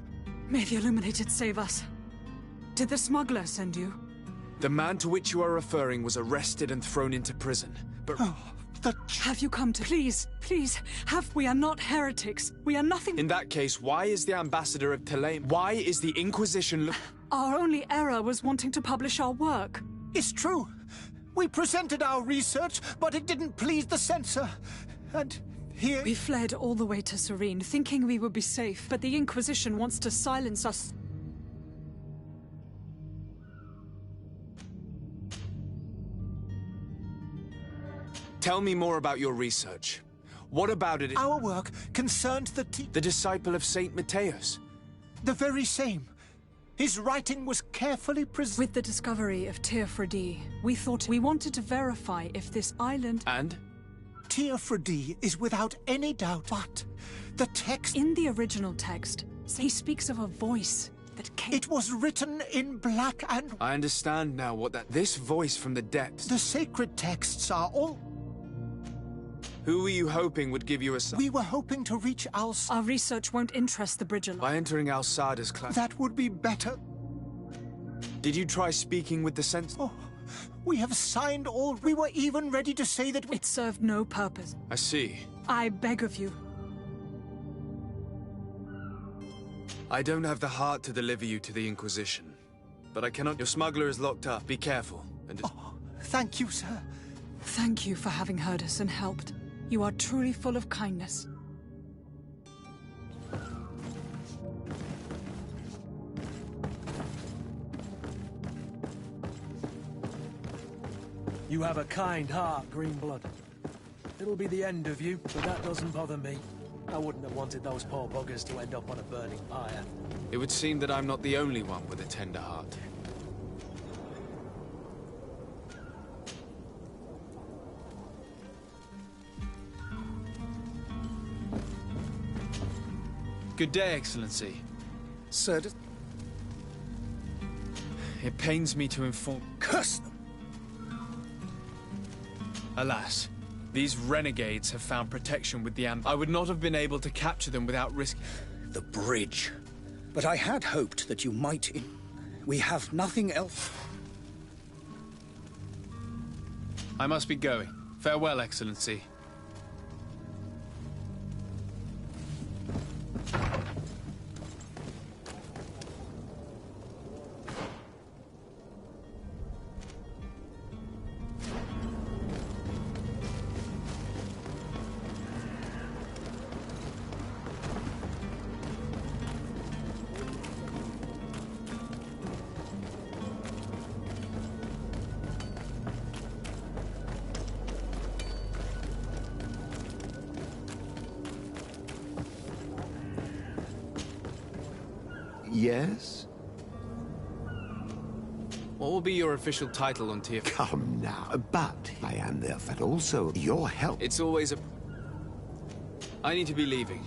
May the Illuminated save us. Did the smuggler send you? The man to which you are referring was arrested and thrown into prison, but... Have you come to... Please, we are not heretics. We are nothing... In that case, why is the ambassador of Theleme... Why is the Inquisition... Our only error was wanting to publish our work. It's true. We presented our research, but it didn't please the censor. And... here... We fled all the way to Serene, thinking we would be safe, but the Inquisition wants to silence us. Tell me more about your research. What about it? Our work concerned the disciple of Saint Matthias. The very same. His writing was carefully preserved. With the discovery of Teofredi, we wanted to verify if this island... And? Teofredi is without any doubt, but the text... In the original text, he speaks of a voice that came... It was written in black and... I understand now what that... This voice from the depths... The sacred texts are all... Who were you hoping would give you a... We were hoping to reach Al... Our research won't interest the Bridger. By entering Al-Sada's class... That would be better. Did you try speaking with the censor? Oh, we have signed all... We were even ready to say that... It served no purpose. I see. I beg of you. I don't have the heart to deliver you to the Inquisition. But I cannot... Your smuggler is locked up. Be careful. And Oh, thank you, sir. Thank you for having heard us and helped. You are truly full of kindness. You have a kind heart, Greenblood. It'll be the end of you, but that doesn't bother me. I wouldn't have wanted those poor buggers to end up on a burning pyre. it would seem that I'm not the only one with a tender heart. Good day, Excellency. Sir, It pains me to inform... Curse them! Alas, these renegades have found protection with the I would not have been able to capture them without risking... The bridge. But I had hoped that you might... We have nothing else. I must be going. Farewell, Excellency. Yes? What will be your official title on TF? Come now. But I am there for also your help. It's always a... I need to be leaving.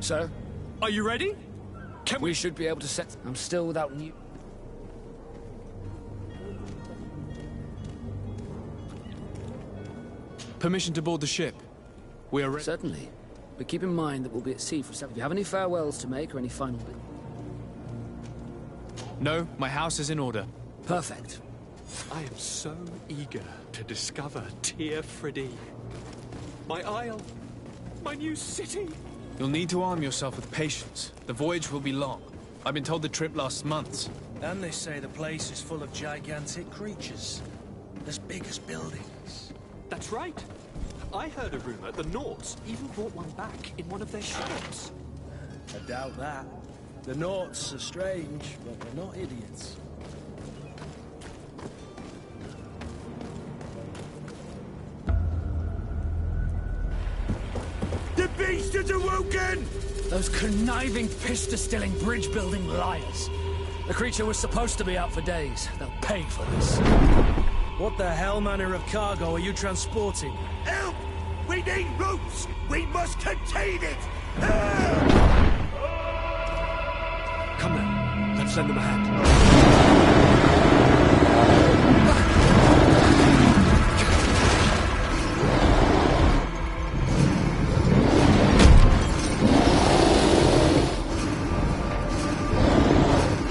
So, are you ready? We should be able to set... I'm still without new... Permission to board the ship. We are... Certainly. But keep in mind that we'll be at sea for 7... Do you have any farewells to make or any final... No, my house is in order. Perfect. I am so eager to discover Teofredi. My isle. My new city. You'll need to arm yourself with patience. The voyage will be long. I've been told the trip lasts months. And they say the place is full of gigantic creatures, as big as buildings. That's right. I heard a rumor the Nauts even brought one back in one of their ships. I doubt that. The Nauts are strange, but they're not idiots. The beast has awoken! Those conniving, pista-stilling, bridge-building liars. The creature was supposed to be out for days. They'll pay for this. What the hell manner of cargo are you transporting? Help! We need ropes! We must contain it! Come on, let's lend them a hand.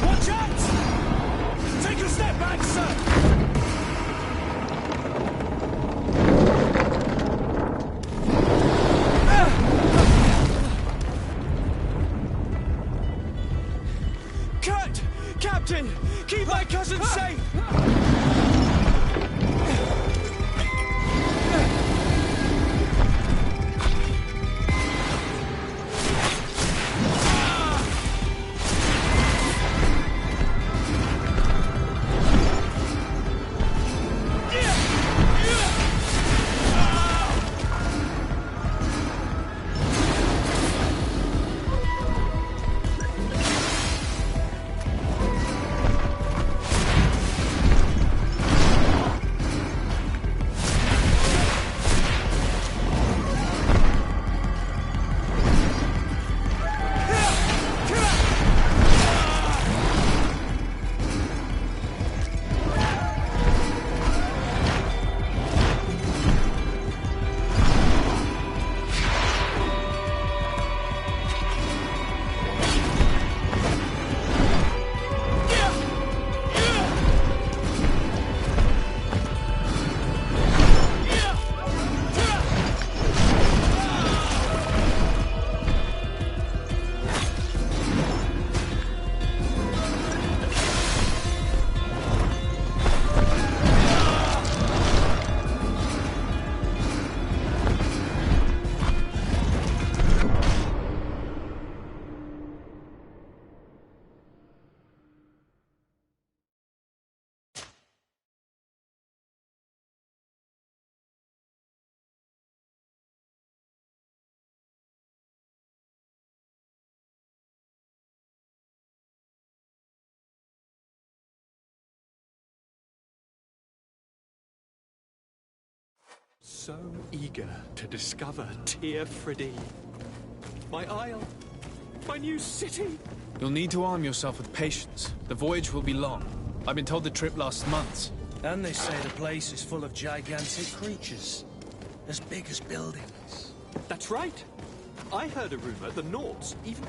Watch out! Take a step back, sir! Captain! Keep my cousin safe! So eager to discover Tear Freddy. My isle. My new city. You'll need to arm yourself with patience. The voyage will be long. I've been told the trip lasts months. And they say the place is full of gigantic creatures, as big as buildings. That's right. I heard a rumor the Nauts even...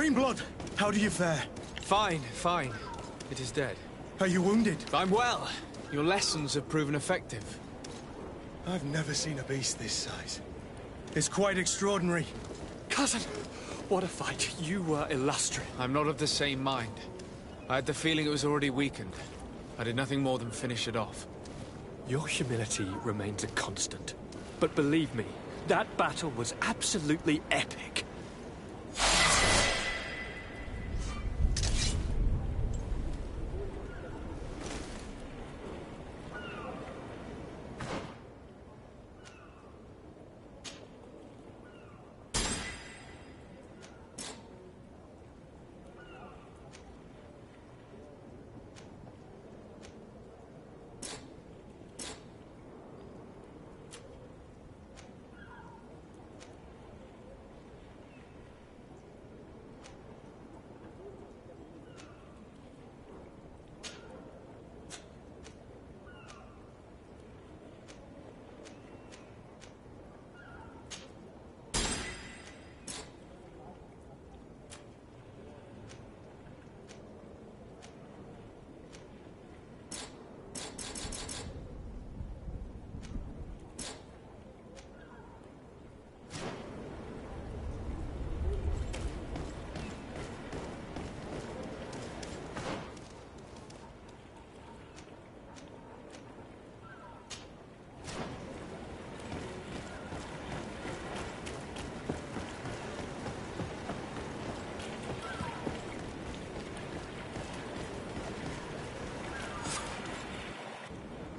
Greenblood! How do you fare? Fine, fine. It is dead. Are you wounded? I'm well. Your lessons have proven effective. I've never seen a beast this size. It's quite extraordinary. Cousin, what a fight. You were illustrious. I'm not of the same mind. I had the feeling it was already weakened. I did nothing more than finish it off. Your humility remains a constant. But believe me, that battle was absolutely epic.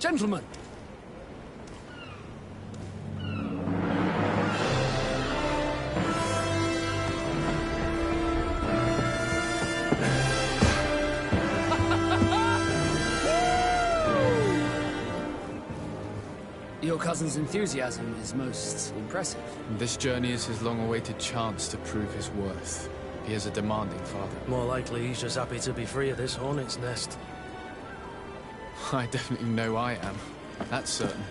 Gentlemen! Your cousin's enthusiasm is most impressive. This journey is his long-awaited chance to prove his worth. He is a demanding father. More likely he's just happy to be free of this hornet's nest. I definitely know I am. That's certain.